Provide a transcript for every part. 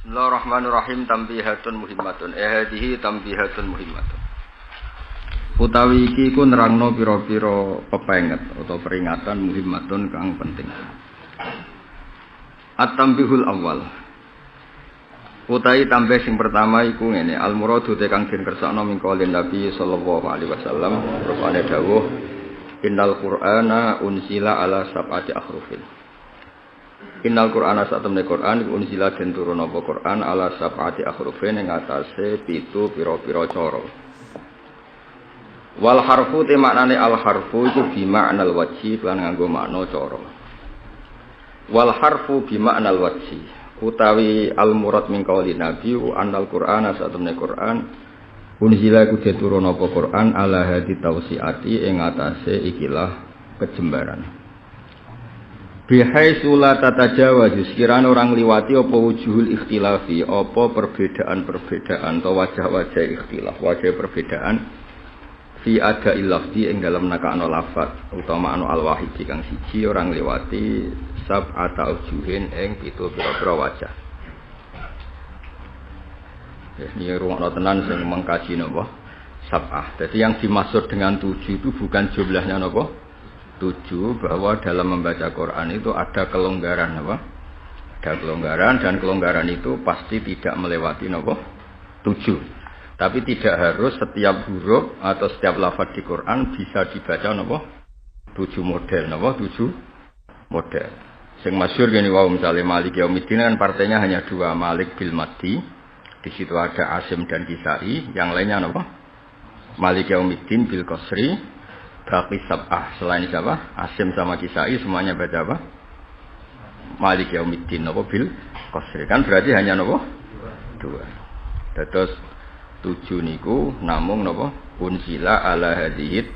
Bismillahirrahmanirrahim. Tambihatun muhimmatun. Hadihi tambihatun muhimmatun. Utawi iki ku nerangno pira-pira pepenget atau peringatan muhimmatun kang penting. At-tambihul awal. Utawi tambah sing pertama iku ngene, al-muradu te kang den kersakno mingkolin Nabi sallallahu alaihi wasallam rupane dawuh innal qur'ana unsila ala sab'ati akhrufin. Innal Qur'ana satemene Qur'an unzila den turun apa Qur'an ala sab'ati akhrufin ing atase 7 pira-pira cara. Wal harfu te maknane al harfu iku bi ma'nal wajhi lan nganggo makna cara. Wal harfu bi ma'nal wajhi utawi al murad min qauli nabi annal Qur'ana satemene Qur'an unzila iku den turun apa Qur'an ala hadi tausiati ing atase ikilah kejembaran. Bihai sula tata Jawa sekiranya orang liwati apa wujuhul ikhtilafi apa perbedaan-perbedaan atau wajah-wajah ikhtilaf wajah perbedaan fi ada ilafdi ing dalam nakano lafad utama anu al-wahidi kang siji orang liwati sab'ata ujuhin ing 7 pira-pira wajah. Ini ruang tenan sing mengkaji napa sab'ah. Jadi yang dimaksud dengan 7 itu bukan jumlahnya napa 7, bahwa dalam membaca Quran itu ada kelonggaran apa? Ada kelonggaran dan kelonggaran itu pasti tidak melewati apa? 7. Tapi tidak harus setiap huruf atau setiap lafaz di Quran bisa dibaca apa? 7 model apa? 7 model. Sing masyhur gini wau misalnya Malik Yaumiddin kan partainya hanya 2 Malik bil Maddi. Di situ ada Asim dan Kisai, yang lainnya apa? Malik Yaumiddin bil Qasri. Baqi sab'ah selain siapa? Asim sama Kisai semuanya baca apa? Malik Yaumiddin apa bil Qasri. Kan berarti hanya napa? 2. Terus 7 niku namung napa? Unsila ala hadhit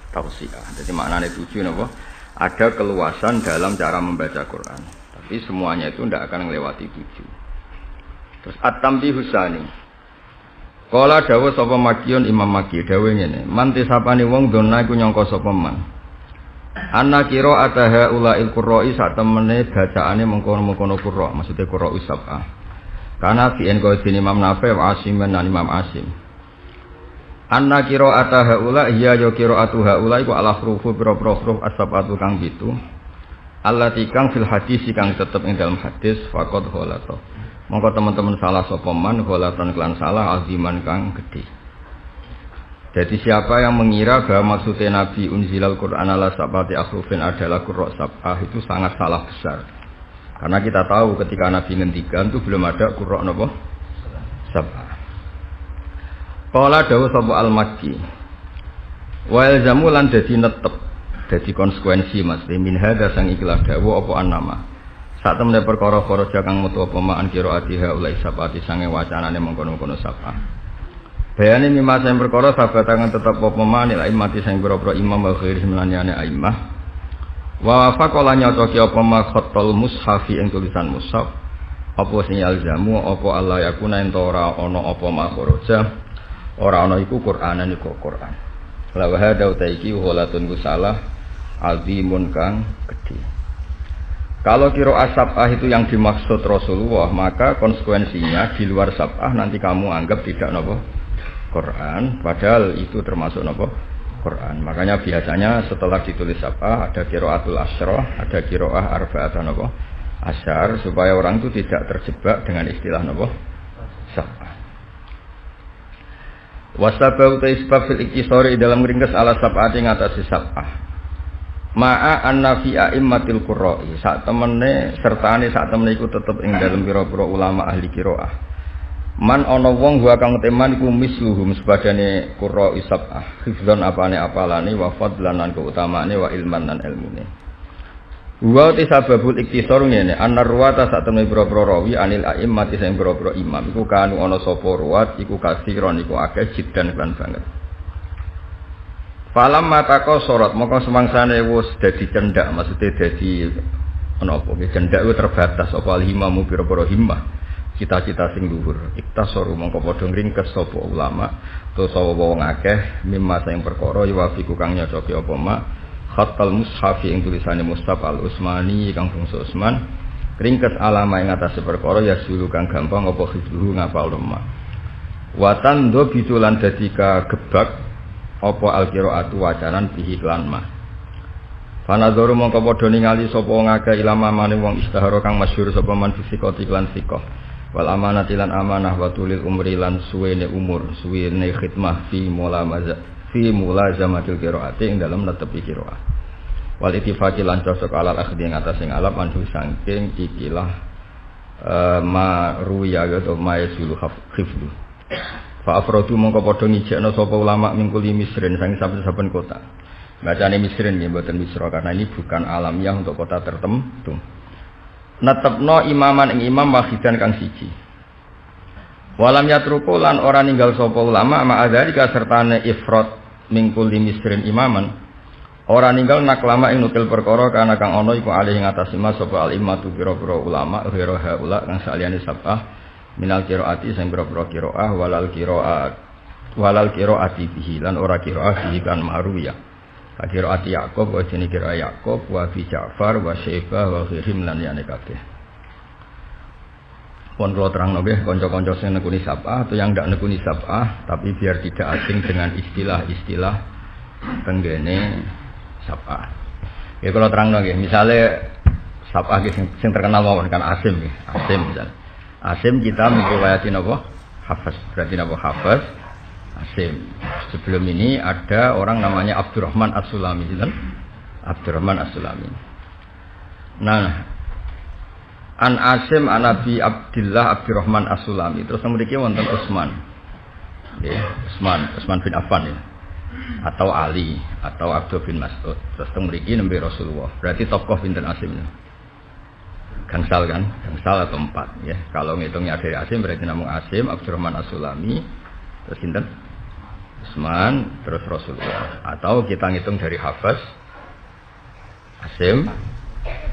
tausiah. Jadi maknane 7 napa? Ada keluasan dalam cara membaca Quran. Tapi semuanya itu tidak akan melewati 7. Terus at-tambihus tsani. Kala dawuh sapa Makiun Imam Maki dawuh ngene, manti sapane wong dona iku nyangka sapa man. Ana kira ataha ulail qurra'i sak temene bacaane mengkono-mengkono qurra, maksude qurra usabah. Kana fi en ko Imam Nafi' wa Asim lan Imam Asim. Ana kira ataha ula ya yo kira atuha ula iku ala huruf pira-pira huruf asabatu kang 7. Allati kang fil hadis kang tetep ing dalam hadis faqad ghalata. Mongko teman-teman salah sapa man ghalatan kelan salah aziman kang gedhe. Jadi siapa yang mengira bahwa maksudnya Nabi unzilal Qur'an ala sab'ati akhrufin adalah qurra sab'ah itu sangat salah besar. Karena kita tahu ketika Nabi ngendikan itu belum ada qurra napa sab'ah. Qala dawu sapa al-Makki. Wa ilzamu lan dadi netep dadi konsekuensi Mas min hadza sang ikhlas dawu apa annama. Saat temen perkara kharaja kang metu apa ma'an qiraatiha ulai sabati sange wacanane mengkono-kono sabah. Bayane mimma sing perkara sabat kang tetep apa ma'an ila imati sing boro-boro imam wa ghairi menaniane aimah. Wa faqala nyocoki apa ma khattal mushafi ing tulisan mushaf. Apa sing alzamu apa Allah yakuna ento ora ana apa ma kharaja. Ora ana iku Qur'anan iku Qur'an. La wa hada utaiki ghalatun salah azimun kang gedhe. Kalau qiraat sab'ah itu yang dimaksud Rasulullah, maka konsekuensinya di luar sab'ah nanti kamu anggap tidak napa Quran, padahal itu termasuk napa Quran. Makanya biasanya setelah ditulis sab'ah ada qiraatul asyrah, ada qiraah arba'atan napa asyar supaya orang itu tidak terjebak dengan istilah napa sab'ah. Wasabau ta'isbab fil iktisari dalam ringkas ala sab'ati ngatasi sab'ah. Ma'a anna fi a'immatil qurra'i sak temene sertane sak temene iku tetep ing dalem pira-pira ulama ahli qiraah. Man ana wong wa kang teman iku misluhum sebadane qurra'i sab'ah. Hifdzan apane apalane wa fadlan lan keutamaane wa ilman lan ilmune. Wa tisababul iktisar ngene anar ruwata sak temene pira-pira rawi anil a'immati sing pira-pira imam iku kanu ana sapa ruwat iku kasiron iku akeh jiddan lan banget. Falam matako sorot, maka semangsane wis dadi cendak, maksudnya dadi menapa? Cendak itu terbatas, apa alhimamu pira-pira himmah, cita-cita sing luhur. Iktasoru mongko padha ngringkes sapa ulama, terus sapa wong akeh mimma sing perkara yafiku kang nyocoki apa ma khatal mushafi ing tulisane Mushaf al-Utsmani kang bangsa Utsman ringkes alama ing atase perkara ya sulu kang gampang apa hifdhu ngapal lemah watan do bitulan dadi kagebak apa alqiraatu wacanan bihi lan mah fanadharu mongko padha ningali sapa ngake ilama maning wong istihara kang masyhur sapa man fisikoti lan sikoh wal amanati lan amanah wa tulil umri lan suwene umur suwene khidmah fi mulazamatil qiraati ing dalem netepi qiraah wal ittifaqi lan cocok alal akhdi ing atas sing alap anhu saking ikilah ma ruya atau ma yasulu khifdu fa afradu mongko padha ngijekno sapa ulama mingkuli misrin saking saben-saben kota bacane misrin nggih mboten misra karena ini bukan alamiah untuk kota tertentu netepno imaman ing imam wahidan kang siji walam yatruku lan ora ninggal sapa ulama ma'adzalika sertane ifrad mingkul misrin imaman ora ninggal naklama ing nukil perkara kana kang ana iku alih ing atas ima sapa al imatu pira-pira ulama ghairu haula kang saliyane sab'ah minal qiraati sing pira-pira qiraah walal qiraati bihi lan ora qiraah bihi kan ma'rufiyah qiraati Yaqub wa jenenge qiraah Yaqub wa fi Ja'far wa Syaibah wa ghairim lan liyane kabeh pun kula terangno nggih kanca-kanca sing nekuni sab'ah atau yang ndak nekuni sab'ah tapi biar tidak asing dengan istilah-istilah tenggene sab'ah. Ya kalau terangno nggih, misale sab'ah sing terkenal mawon kan Asim nggih. Asim misal. Asim kita meriwayati napa? Hafs. Berarti napa Hafs? Asim. Sebelum ini ada orang namanya Abdurrahman As-Sulami, kan? Abdurrahman As-Sulami. Nah, An Asim an Abi Abdillah Abdurrahman As-Sulami. Terus mriki wonten Utsman. Ya, Utsman bin Affan ya. Atau Ali atau Abdul bin Mas'ud. Terus mriki nembe Rasulullah. Berarti tokoh pinten Asim. Gangsal kan? Gangsal atau 4 ya. Kalau ngitungnya dari Asim berarti namung Asim, Abdurrahman As-Sulami, terus sinten? Utsman, terus Rasulullah. Atau kita ngitung dari Hafs, Asim,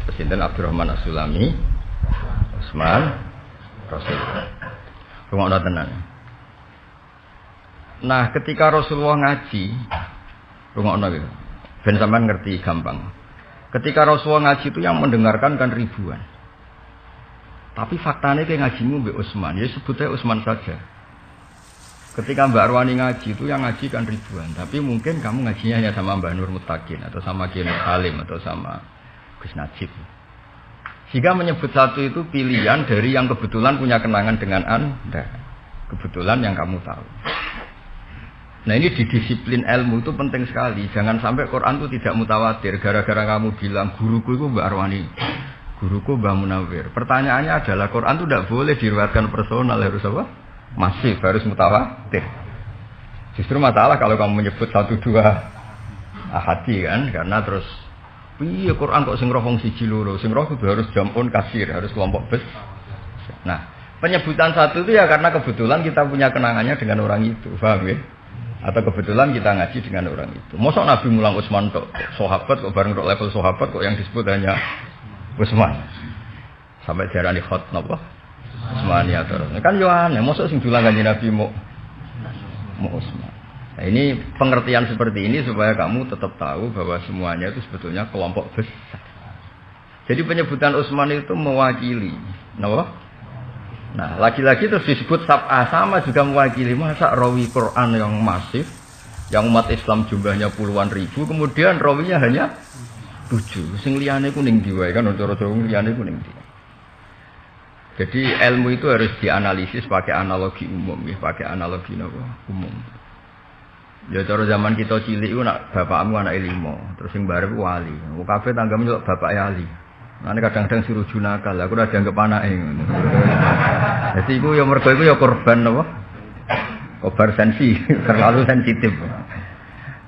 terus sinten Abdurrahman As-Sulami, Utsman, Rasulullah. Rungokno tenan. Nah, ketika Rasulullah ngaji, rungokno gitu. Ben sampean ngerti gampang. Ketika Rasulullah ngaji itu yang mendengarkan kan ribuan. Tapi faktanya kayak ngajimu Mbak Utsman, ya sebutnya Utsman saja. Ketika Mbak Arwani ngaji itu yang ngaji kan ribuan, tapi mungkin kamu ngajinya hanya sama Mbak Nur Mutakin atau sama Kiai Nur Salim atau sama Gus Najib. Jika menyebut satu itu pilihan dari yang kebetulan punya kenangan dengan Anda, kebetulan yang kamu tahu. Nah ini di disiplin ilmu itu penting sekali. Jangan sampai Quran itu tidak mutawatir gara-gara kamu bilang guruku itu Mbak Arwani, guruku Mbak Munawir. Pertanyaannya adalah Quran itu tidak boleh diriwayatkan personal, harus apa? Masif, harus mutawatir. Justru masalah kalau kamu menyebut 1-2 ahadi kan, karena terus iya Quran kok sing roh wong siji loro, sing roh kudu harus jamun kasir, harus kelompok bes. Nah, penyebutan satu itu ya karena kebetulan kita punya kenangannya dengan orang itu, paham ya? Atau kebetulan kita ngaji dengan orang itu. Mosok Nabi mulang Utsman tok, sahabat kok bareng tok level sahabat kok yang disebut hanya Utsman. Sampai diarani khot napa? Utsmaniyah terus. Kan yo aneh, mosok sing dulang kanjeng Nabi mau Utsman. Nah, ini pengertian seperti ini supaya kamu tetap tahu bahwa semuanya itu sebetulnya kelompok besar. Jadi penyebutan Utsman itu mewakili, napa? Nah, lagi-lagi terus disebut sab'ah sama juga mewakili masa rawi Quran yang masif, yang umat Islam jumlahnya puluhan ribu, kemudian rawinya hanya 7. Sing liyane ku ning ndi wae kan cara Jawa liyane ku ning ndi. Jadi ilmu itu harus dianalisis pakai analogi umum, ya, pakai analogi umum. Ya cara zaman kita cilik ku nak bapakmu anak 5, terus sing barep wali. Kabeh tanggamu nyeluk bapak wali. Nanti kadang-kadang suruh junakal, aku udah dianggap anake ngono. Jadi iku ya mergo iku ya korban apa? Korban sensi, terlalu sensitif.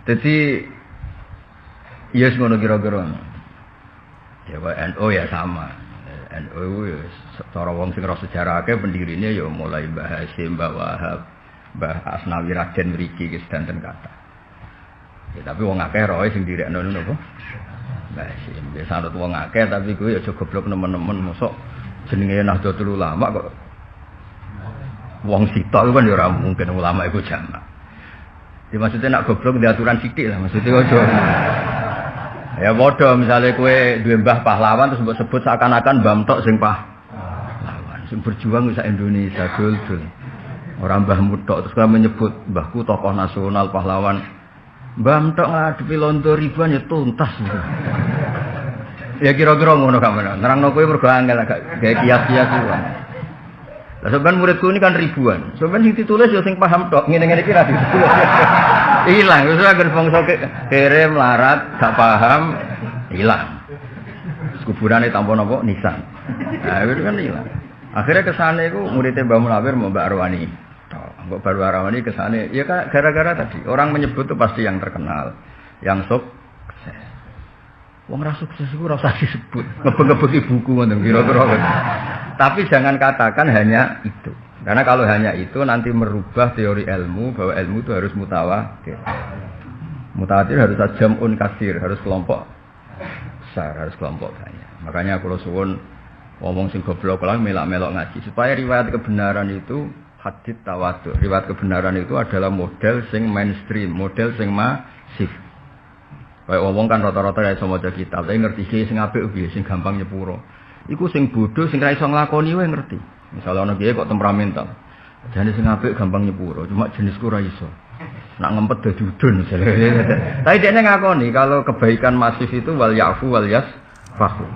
Jadi ya ngono kira-kira. Ya NU ya sama. NU ya cara wong sing ora sejarah akeh pendirine ya mulai Mbah Hasyim, Mbah Wahab, Mbah Asnawi Raden mriki wis danten kathah. Ya tapi wong akeh roe sing direkno ngono apa? Mbah Hasyim. Ya sanut wong akeh tapi kuwi aja goblok nemen-nemen mosok jenenge Nahdlatul Ulama kok wong sitok kan ya ora mungkin ulama iku jamak. Ya maksudnya nak goblok di aturan sithik lah maksudnya aja. Ya padha misale kowe duwe mbah pahlawan terus mbok sebut seakan-akan mbah tok sing pahlawan. Sing berjuang sak Indonesia dul-dul. Ora mbahmu tok terus kowe menyebut mbahku tokoh nasional pahlawan. Mbah tok ngadepi londo ribuan ya tuntas. Ya kira-kira ngono kamane. Nerangno kowe mergo angel agak gawe kias-kias kuwi. Lah sampean muridku ini kan ribuan. Sampean sing ditulis ya sing paham tok, ngene-ngene iki ra ditulis. Hilang, wis agar bangsa kere melarat, gak paham, hilang. Kuburane tanpa napa nisan. Nah, itu kan hilang. Akhirnya kesane iku muridé Mbah Munawir Mbak Arwani. Mbak Baru Arwani kesane ya gara-gara tadi orang menyebut itu pasti yang terkenal, yang sukses. Wong ra sukses iku ora usah disebut. Ngebeng-ngebeki buku ngoten kira-kira. Tapi jangan katakan hanya itu. Karena kalau hanya itu nanti merubah teori ilmu bahwa ilmu itu harus mutawatir. Mutawatir harus jam'un kasir, harus kelompok besar, harus kelompok banyak. Makanya kalau suwun ngomong sing goblok lah melak-melok ngaji supaya riwayat kebenaran itu hadits tawatur. Riwayat kebenaran itu adalah model sing mainstream, model sing masif. Kayak ngomong kan rata-rata ya sama maca kitab, tapi ngerti sing apik piye, sing gampang nyepuro. Iku sing bodoh sing ra iso nglakoni wae ngerti. Misale ana kiye kok temperamental. Jane sing apik gampang nyepuro, cuma jenisku ra iso. Nak ngempet dadi udun. Tapi dekne ngakoni kalau kebaikan masif itu wal yafu wal yasfahu.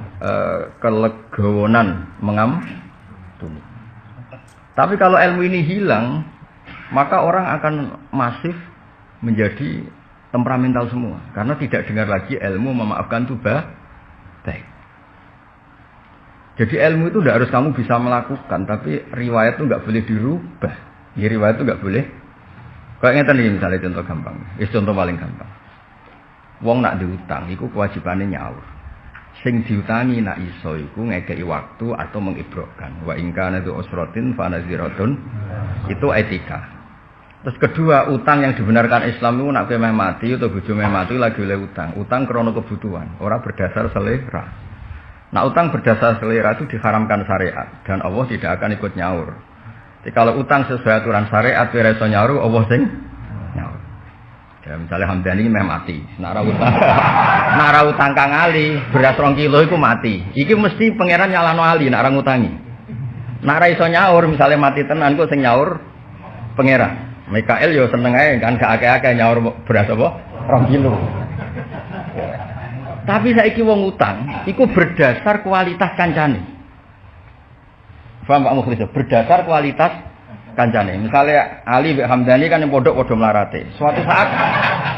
Kelegowonan mengampuni. Tapi kalau ilmu ini hilang, maka orang akan masif menjadi temperamental semua. Karena tidak dengar lagi ilmu memaafkan itu baik. Jadi ilmu itu tidak harus kamu bisa melakukan, tapi riwayat itu nggak boleh dirubah. Ya, riwayat itu nggak boleh. Kayak ngeten nih misalnya contoh gampang. Contoh paling gampang. Wong nak diutang, itu kewajibannya nyaur. Sing diutangi nak iso iku ngekei waktu atau mengibrokkan. Wa ingkana itu usratin fa naziratun. Itu etika. Terus kedua, utang yang dibenarkan Islam itu nak kowe meh mati atau bojo meh mati lagi oleh utang. Utang krana kebutuhan, ora berdasar selera. Nah, utang berdasar selera itu diharamkan syariat dan Allah tidak akan ikut nyaur. Jadi kalau utang sesuai aturan syariat kowe iso nyaur, Allah sing nyaur. Ya misalnya Hamdani meh mati, nara utang Kang Ali beras 2 kilo iku mati. Iki mesti pangeran nyalano Ali nak ora ngutangi. Nak ora iso nyaur misalnya mati tenan kok sing nyaur pangeran. Mikael yo seneng ae kan gak akeh-akeh nyaur beras apa 2 kilo. Tapi saiki wong utang iku berdasar kualitas kancane. Paham Pak Mukhlis? Berdasar kualitas kancane. Misalnya Ali mbek Hamdani kan yang padha melarate. Suatu saat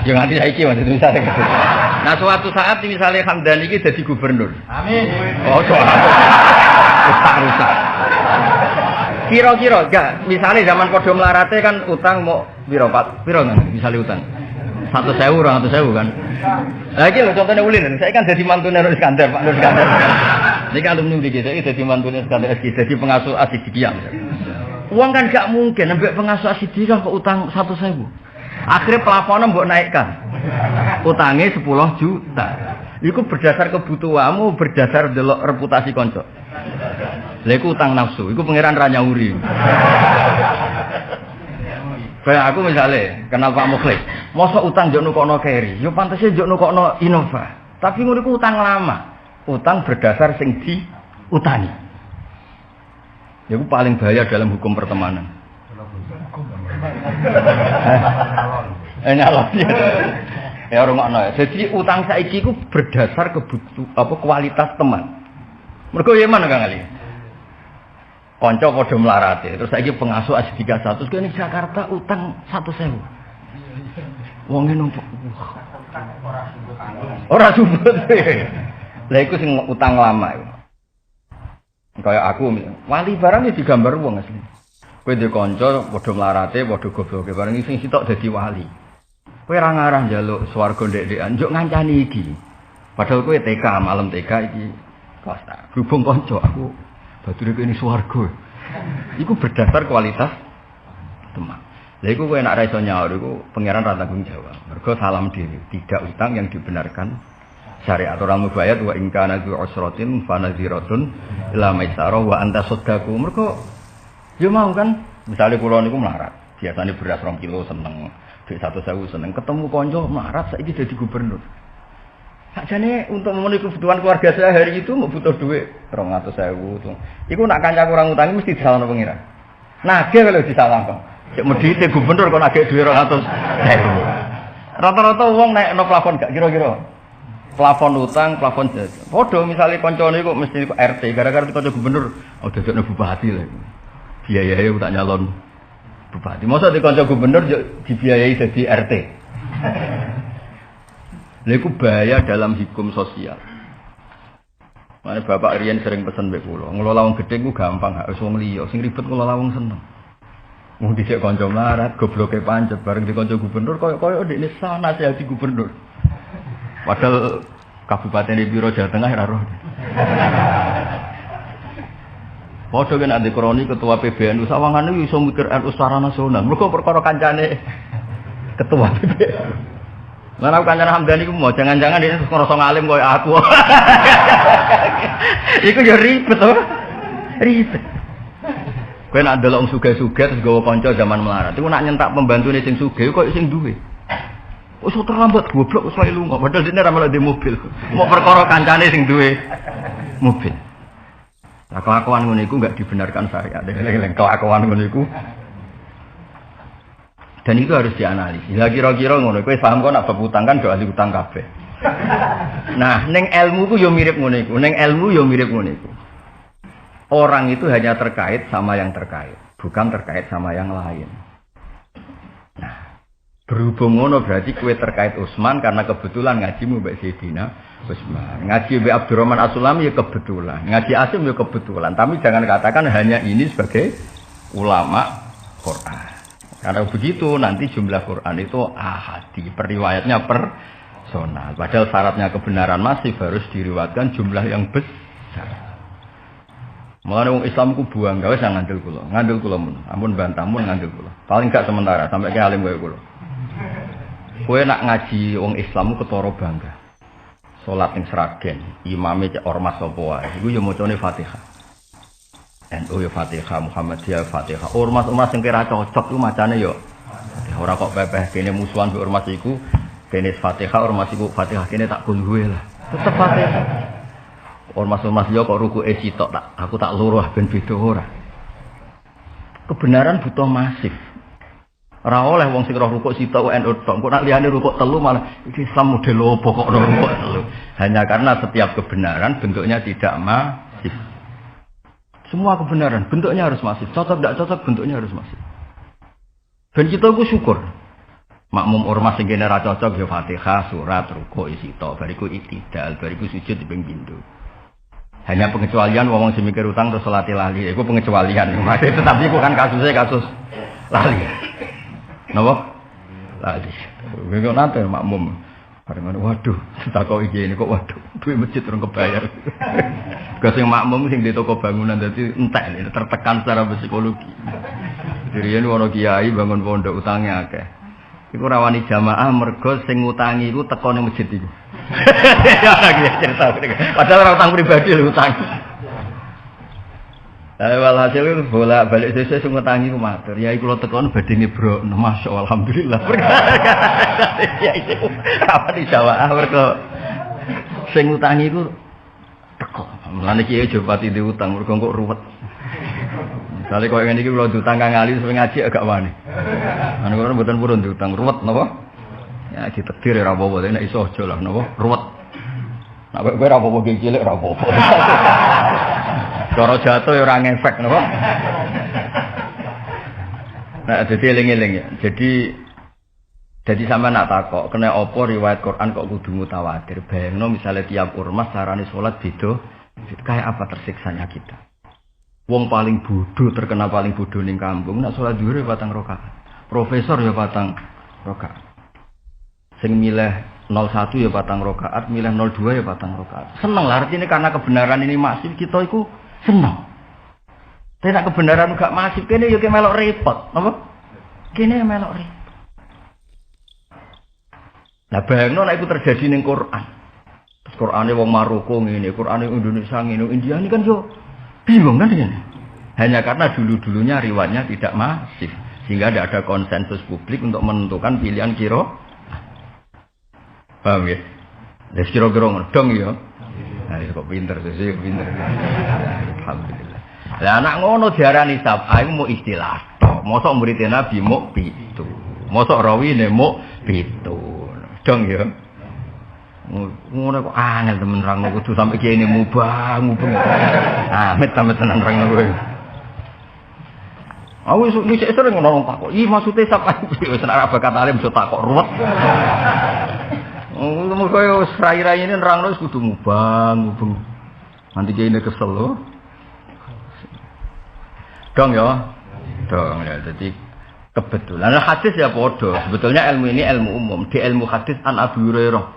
ya nganti saiki maksud misalnya gitu. Nah, suatu saat misalnya Hamdani iki dadi gubernur. Amin. Oh, rusak. Kira-kira enggak, misalnya zaman padha melarate kan utang mau piro Pak? Piro kan misalnya utang? 100.000 kan. Lah iki lho contone ulin, saya kan dadi mantune Nur Iskandar, Pak Nur Iskandar. Niki alumni iki dadi mantune Iskandar SG, dadi pengasuh Asidikia. Uang kan gak mungkin ambek pengasuh Asidikia kok utang 100.000. Akhirnya plafonnya mbok naikkan. Utangnya 10 juta. Iku berdasar kebutuhanmu, berdasar delok reputasi konco. Lha iku utang nafsu, iku pangeran ra nyauri. Kayak aku misalnya kenal Pak Mukhlis, mosok utang njuk nukokno keri, yo pantese njuk nukokno Innova. Tapi ngono iku utang lama. Utang berdasar sing diutangi. Ya itu paling bahaya dalam hukum pertemanan. Nyalon. Ya orang ngono. Jadi utang saiki iku berdasar kualitas teman. Mergo ya mana Kang Ali? Kanca padha melarate. Terus saiki pengasuh S31 terus kene Jakarta utang 100.000. Wong numpuk. Ora subut. Lah iku sing utang lama iku. Kayak aku wali barang iki digambar wong asli. Kowe ndek kanca padha melarate, padha gobloke bareng sing sitok dadi wali. Kowe ora ngarah njaluk swarga ndek-ndekan, njuk ngancani iki. Padahal kowe TK, malam TK iki kelas tak. Hubung kanca aku bature ini swarga. Iku berdasar kualitas teman. Lah iku kowe nek ra iso nyaur iku pangeran ra tanggung jawab. Mergo salam diri, tidak utang yang dibenarkan syariat. Orang mubayat wa in kana dzu usratin fa naziratun ila maisarah wa anta sadaqu. Mergo yo mau kan, misale kula niku melarat. Biasane beras 2 kilo seneng, duit 100.000 seneng. Ketemu kanca melarat saiki dadi gubernur. Sakjane untuk memenuhi kebutuhan keluarga saya hari itu mau butuh duit 200.000 tuh. Iku nak kanca kurang utangi mesti disalahno pengiran. Nagih kalau disalahno. Cek medhite gubernur kok nagih duit 200.000. Rata-rata wong naikno plafon gak kira-kira. Plafon utang, plafon padha misale kancane kok mesti RT gara-gara kanca gubernur oh dadekno bupati lho. Biayae tak nyalon bupati. Masa di kanca gubernur dibiayai jadi RT. Lha iku bahaya dalam hukum sosial. Mane Bapak Rian sering pesen mbek kula, ngelola wong gedhe ku gampang, gak usah wong liya, sing ribet ngelola wong seneng. Wong dhisik kanca mlarat, gobloke pancet bareng di kanca gubernur koyo ndekne sana nasihati gubernur. Padahal Kabupaten Biro Jawa Tengah ora roh. Padha kan ade kroni ketua PBNU sawangane iso mikir NU secara nasional. Mergo perkara kancane ketua PBNU. Mana aku Kanjeng Hamdani ku mau jangan-jangan dia ngerasa ngalim koyo aku. Iku ya ribet to. Ribet. Kowe nak delok wong sugih-sugih terus gawa kanca zaman melarat. Iku nak nyentak pembantune sing sugih koyo sing duwe. Wis terlambat goblok wis wae lunga padahal dene ra melok di mobil. Mau perkara kancane sing duwe mobil. Lah kelakuan ngono iku enggak dibenarkan syariat. Kelakuan ngono iku dan itu harus dianalisis. Ya kira-kira ngono, kowe paham kok nak bab utang kan do ahli utang kabeh. Nah, ning ilmu ku yo mirip ngono iku. Ning ilmu yo mirip ngono iku. Orang itu hanya terkait sama yang terkait, bukan terkait sama yang lain. Nah, berhubung ngono berarti kowe terkait Utsman karena kebetulan ngajimu Mbak Sayyidina Utsman. Ngaji Mbak Abdurrahman As-Sulami ya kebetulan. Ngaji Asim ya kebetulan. Tapi jangan katakan hanya ini sebagai ulama Quran. Karena begitu nanti jumlah Quran itu ahadi, periwayatnya personal. Padahal syaratnya kebenaran masih harus diriwayatkan jumlah yang besar. Mulane wong Islam ku buang gawe sang ngandel kula mun. Ampun bantamun ngandel kula. Paling gak sementara sampai ke alim koyo kula. Kowe nak ngaji wong Islam ku ketara bangga. Salat ning Sragen, imame cek ormas apa wae. Iku yo macane Fatihah. NU ya Fatihah, Muhammadiyah Fatihah. Ormas-ormas sing kira cocok ku macane yo. Ora kok pepeh kene musuhan mbek ormas iku, kene Fatihah ormas iku Fatihah kene tak kulhuwe lah. Tetep Fatihah. Ormas-ormas yo kok rukuke sitok tak aku tak luruh ben beda ora. Kebenaran butuh masif. Ora oleh wong sing roh rukuk sitok NU tok. Kok nak liyane rukuk telu malah iki Islam model opo kok ono rukuk telu. Hanya karena setiap kebenaran bentuknya tidak masif. Semua kebenaran, bentuknya harus masif. Cocok tidak cocok, bentuknya harus masif. Dan kita itu syukur. Makmum ormas yang kena cocok, ya Fatihah, surat, rukuk, isito. Bariku iktidal, bariku sujud di pintu. Hanya pengecualian, ngomong semikir utang, terus sholat lali. Itu pengecualian. Tetapi itu kan kasusnya kasus lali. Kenapa? Lali. Itu nanti makmum. Karena waduh, tak kau ini kok waduh, duit masjid orang kebayar. Gak sing makmum sing di toko bangunan jadi entek ini tertekan secara psikologi. Jadi ini orang kiai bangun pondok utangnya akeh. Iku rawani jamaah mergo sing ngutangi iku teko ning masjid iku. Ya lagi cerita. Padahal ora utang pribadi lho utang. Walhasil itu bolak-balik sesuk sing ngutangi ku matur. Ya iku lho tekon badhe ngebrokno masyaallah alhamdulillah. Ya iku apa di Jawa mergo sing ngutangi iku teko. Mulane kiai aja pati diutang mergo kok ruwet. Misale koyo ngene iki kula diutang Kang Ali sing ngaji agak wani. Anu kula mboten purun diutang ruwet napa? Ya ditakdir ora apa-apa nek iso aja lah napa ruwet. Nek kowe ora apa-apa cilik ora apa-apa. Cara jatuh ya ora ngefek napa? Nah, jadi eling-eling ya. Jadi sama nak takok, kena apa riwayat Quran kok kudu mutawatir. Bayangno misalnya tiap ormas carane salat beda, kayak apa tersiksanya kita. Wong paling bodoh terkenal paling bodoh ning kampung nak salat dhuwur ya 4 rakaat. Profesor ya 4 rakaat. Sing milih 01 ya 4 rakaat, milih 02 ya 4 rakaat. Seneng lah artinya karena kebenaran ini masif kita iku seneng. Tapi nek kebenaran gak masif kene yo melok repot, apa? Kene melok repot. Nah bayangno nek iku terjadi ning Quran. Terus Qurane wong Maroko ngene, Qurane Indonesia ngene, India ini kan yo bingung kan ini. Hanya karena dulu-dulunya riwayatnya tidak masif sehingga tidak ada konsensus publik untuk menentukan pilihan kira. Paham ya? Wis kira-kira ngedong ya. Nah, kok pinter sih, pinter. Alhamdulillah. Lah anak ngono diarani sab'a iku mau istilah tok. Mosok murid Nabi muk 7. Mosok rawine muk 7. Dong ya. Ngono kok angel temen rangno kudu sampe kene mubah. Amit tenan rangno kowe. Aku wis sering ngono takok. Ih maksude sapa wis ora bakat alim iso takok ruwet. Ngono koyo rai-rai ini nerangno wis kudu mubang. Nanti kene kesel lho. Dong ya. Dong ya dadi kebetulan. Nah hadis ya padha. Sebetulnya ilmu ini ilmu umum. Di ilmu hadis an Abu Hurairah.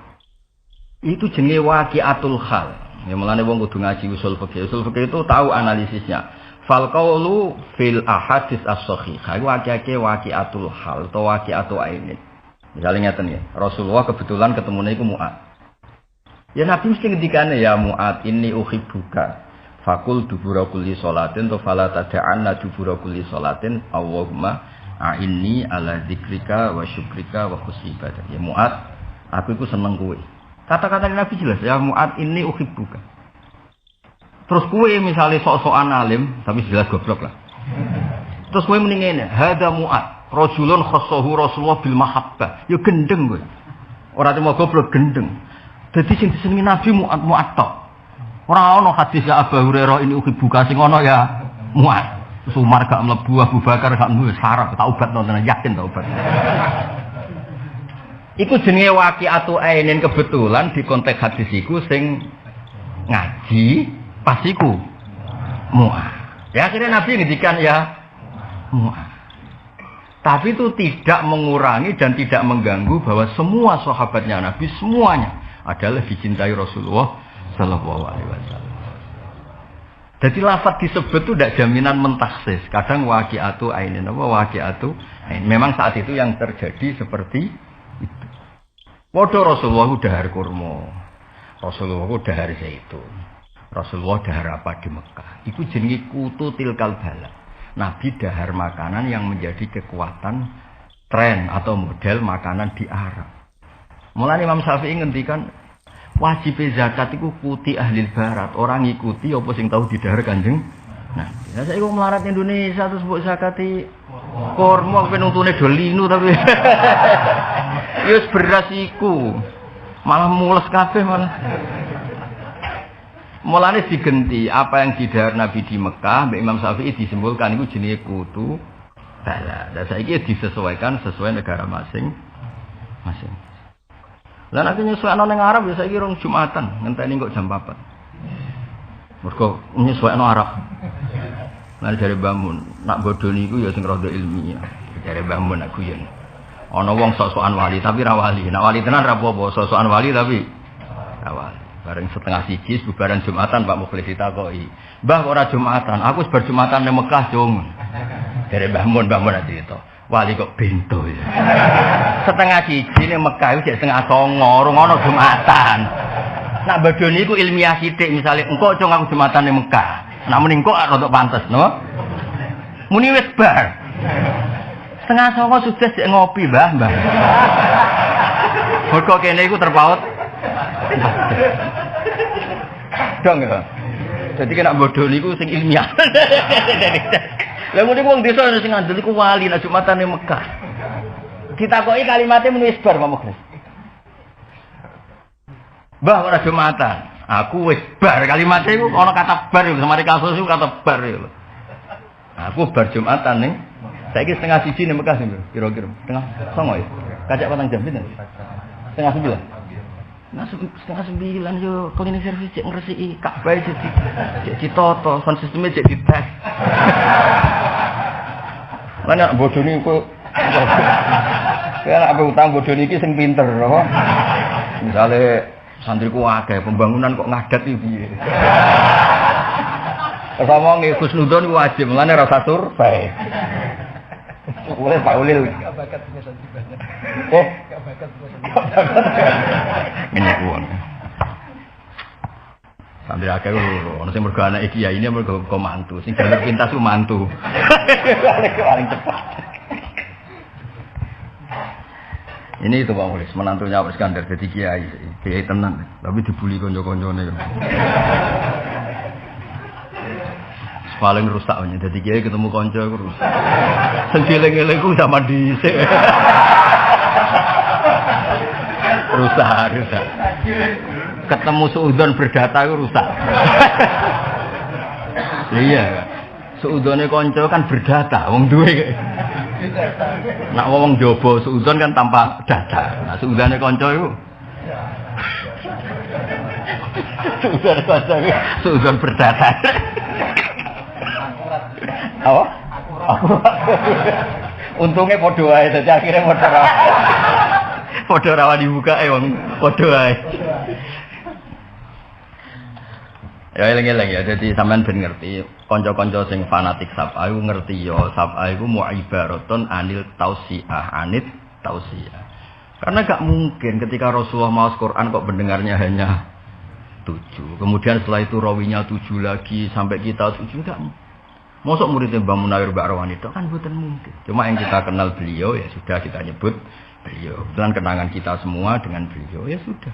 Itu jenenge waqi'atul hal. Ya mulane wong kudu ngaji usul fikih. Usul fikih itu tahu analisisnya. Fal qaulu fil ahadits as-sahihah. Waqi'atul hal atau waqi'atu ainin. Misalnya ngeten ya. Rasulullah kebetulan ketemune iku Mu'ad. Ya Nabi mesti ngendikane ya Mu'ad inni uhibbuka. Fakul dubura kulli sholatin to fala tad'anna dubura kulli sholatin Allahumma a'inni ala dzikrika wa syukrika wa husni ibadah. Ya Mu'ad, aku iku seneng kowe. Kata-kata Nabi jelas ya Mu'ad inni uhibbuka. Terus kowe misale sok-sokan alim, tapi jelas goblok lah. Terus kowe muni ngene, hada Mu'ad, rajulun khassahu Rasulullah bil mahabbah. Ya gendeng kowe. Ora cuma goblok gendeng. Dadi sing disenengi Nabi Mu'ad tok. Ora ono hadis ya Abu Hurairah ini uhibbuka sing ono ya Mu'ad. Umar gak mlebu, Abu Bakar gak mlebu, sarap taubat nonton yakin taubat. Iku jenenge waqi'atu ainin kebetulan di konteks hadis iku sing ngaji pas iku Mu'ad. Ya akhirnya Nabi ngendikan ya Mu'ad. Tapi itu tidak mengurangi dan tidak mengganggu bahwa semua sahabatnya Nabi semuanya adalah dicintai Rasulullah sallallahu alaihi wasallam. Jadi lafaz disebut itu tidak jaminan mentaksis. Kadang waqi'atu ainin apa waqi'atu ain. Memang saat itu yang terjadi seperti itu. Padha Rasulullah dahar kurma. Rasulullah dahar zaitun. Rasulullah dahar apa di Mekah. Itu jenenge kutu tilkal bala. Nabi dahar makanan yang menjadi kekuatan tren atau model makanan di Arab. Mulane Imam Syafi'i ngendikan wajib zakat itu kuti ahli barat. Orang ngikuti apa sing tahu didahar Kanjeng. Nah, saya kok melarat Indonesia terus mbok zakati kurma penuntune do linu tapi wis beras iku. Malah mules kabeh malah. Mulane digenti apa yang didahar Nabi di Mekah, Mbak Imam Syafi'i disimpulkan itu jenenge kutu bala. Dan saiki disesuaikan sesuai negara masing-masing. Lah nek nyesuaikno ning Arab ya saiki rong Jumatan, ngenteni kok jam 4. Mergo nyesuaikno Arab. Lah jare Mbah Mun, nak bodho niku ya sing rada ilmiah. Jare Mbah Mun aku yen. Ana wong sok-sokan wali tapi ra wali. Nak wali tenan ra apa-apa, sok-sokan wali tapi ra wali. Bareng setengah siji bubaran Jumatan Pak Mukhlis ditakoki. Mbah kok ora Jumatan? Aku wis bar Jumatan ning Mekah, Jung. Jare Mbah Mun cerita. Wali kok bento ya. Setengah siji ning Mekah wis setengah 09.00 ngono Jumatan. Nak badhe niku ilmiah sithik misale engko cung aku Jumatan ning Mekah. Nak muni engko rada pantes, no? Muni wis bar. Setengah 09.00 sukses sik ngopi, Mbah. Mergo kene iku terpaut. Dong ya. Jadi kena bodoh niku sing ilmiah. Lah muni wong desa sing ngandel iku wali nek Jumatan ning Mekah. Ditakoki kalimatnya menulis bar Pak Mukhlis. Mbah ora Jumatan. Aku wis bar kalimatnya iku ana kata bar iku semari kasus iku kata bar iku. Aku bar Jumatan ning saiki setengah siji ning Mekah sing kira-kira. Setengah 09.00 ya. Kacak patang jam pinten? Setengah 9. Nah, setengah 9 yo cleaning service cek ngresiki Ka'bah cek ditoto, sound sistemnya cek dites. Mana bodoh niku kaya apa utang bodoh niki sing pinter apa? Misale santriku akeh pembangunan kok ngadat iki piye. Sama nggih Gus Nudon wajib mulane ra usah survei. Boleh Pak Ulil. Enggak bakat punya santri banyak. Enggak bakat punya santri. Ini uang. Santri akeh lho, ono sing mergo anak iki ya ini mergo mantu, sing jalur pintas ku mantu. Paling cepat. Ini itu Pak Mulis, menantunya Pak Iskandar jadi kiai tenang, tapi dibully konco-koncone. Paling rusak nya, jadi kiai ketemu konco itu rusak. Senggeleng-geleng ku sama dhisik. rusak. Ketemu suudon berdata itu rusak. Iya. Suudone konco kan berdata, wong duwe. Nak wong jobo suudon kan tanpa data. Nah suudane konco iku. Suudon konco suudon berdata. Apa? Untungnya padha wae dadi akhire padha rawan dibuka wong padha wae. Ya eling-eling ya, jadi sampean ben ngerti kanca-kanca sing fanatik sab'a iku ngerti ya, sab'a iku mu'ibaratun anil tausiah, anit tausiah. Karena gak mungkin ketika Rasulullah maos Quran kok pendengarnya hanya 7. Kemudian setelah itu rawinya 7 lagi sampai kita 7 enggak. Mosok muridnya Mbah Munawir Mbak Rawani itu kan mboten mungkin. Cuma yang kita kenal beliau ya sudah kita nyebut beliau. Dan kenangan kita semua dengan beliau ya sudah.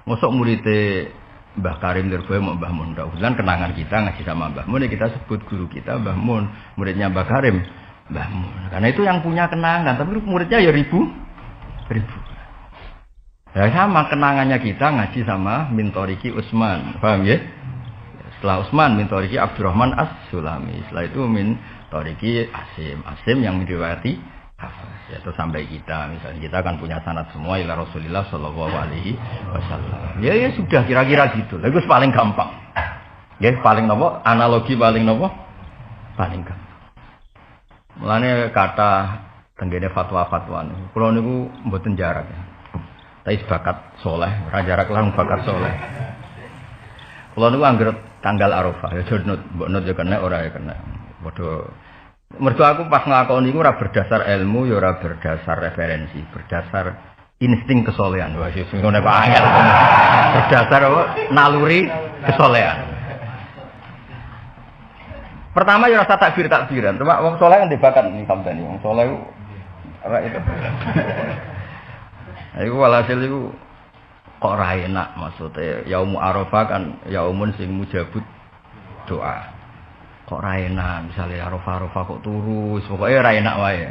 Mosok muridnya Mbah Karim Lirboyo mau Mbah Mun. Dan kenangan kita ngaji sama Mbah Mun ya kita sebut guru kita Mbah Mun, muridnya Mbah Karim Mbah Mun. Karena itu yang punya kenangan, tapi muridnya ya ribu. Ya sama kenangannya kita ngaji sama Mintoriki Utsman, paham ya? Setelah Utsman Mintoriki Abdurrahman As-Sulami, setelah itu Mintoriki Asim yang meriwayati Hafaz. Ya terus sampai kita, misalnya kita kan punya sanad semua ila Rasulillah sallallahu alaihi wasallam. Ya sudah kira-kira gitu. Lagu paling gampang. Ya paling nopo? Analogi paling nopo? Paling gampang. Mulane kata tenggene fatwa-fatwa niku. Kula niku mboten jarak ya. Tapi bakat soleh, ora jarak lan bakat soleh. Kula niku anggere tanggal Arafah ya jonut, mbok nut ya kena ora ya kena. Padha mergo aku pas nglakoni iku ora berdasar ilmu ya ora berdasar referensi, berdasar insting kesolehan. Wah sing ngene kok angel. Berdasar apa? Naluri kesolehan. Pertama ya rasa takbiran. Cuma wong saleh kan dibakat ning sampeyan wong saleh ku ora itu. Iku walhasil iku kok ora enak maksudnya yaumul arafah kan yaumun sing mujabut doa. Kok ora enak misalnya arafah kok turu pokoke ora enak wae.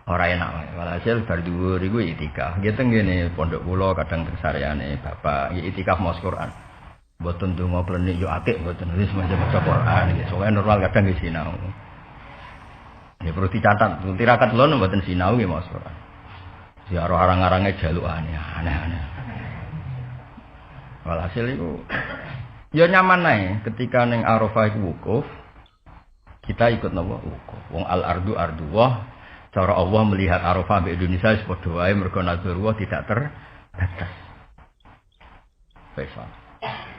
Ora enak wae. Walhasil bar dhuwur iku itikaf. Nggih teng ngene pondok kula kadang tersaryane bapak itikaf maos Quran. Mboten donga plenik yo akeh mboten wis macam maca Quran iki. Soale normal kadang nggih sinau. Ya perlu dicatat, tirakat lho mboten sinau nggih maos Quran. Ya arang-arange jalukane aneh-aneh. Walhasil iku ya nyaman ae ketika ning Arafah iku wukuf. Kita ikut napa wukuf. Wong al-ardu ardullah. Cara Allah melihat Arafah di Indonesia wis padha wae mergo nazarullah tidak terbatas. Wis.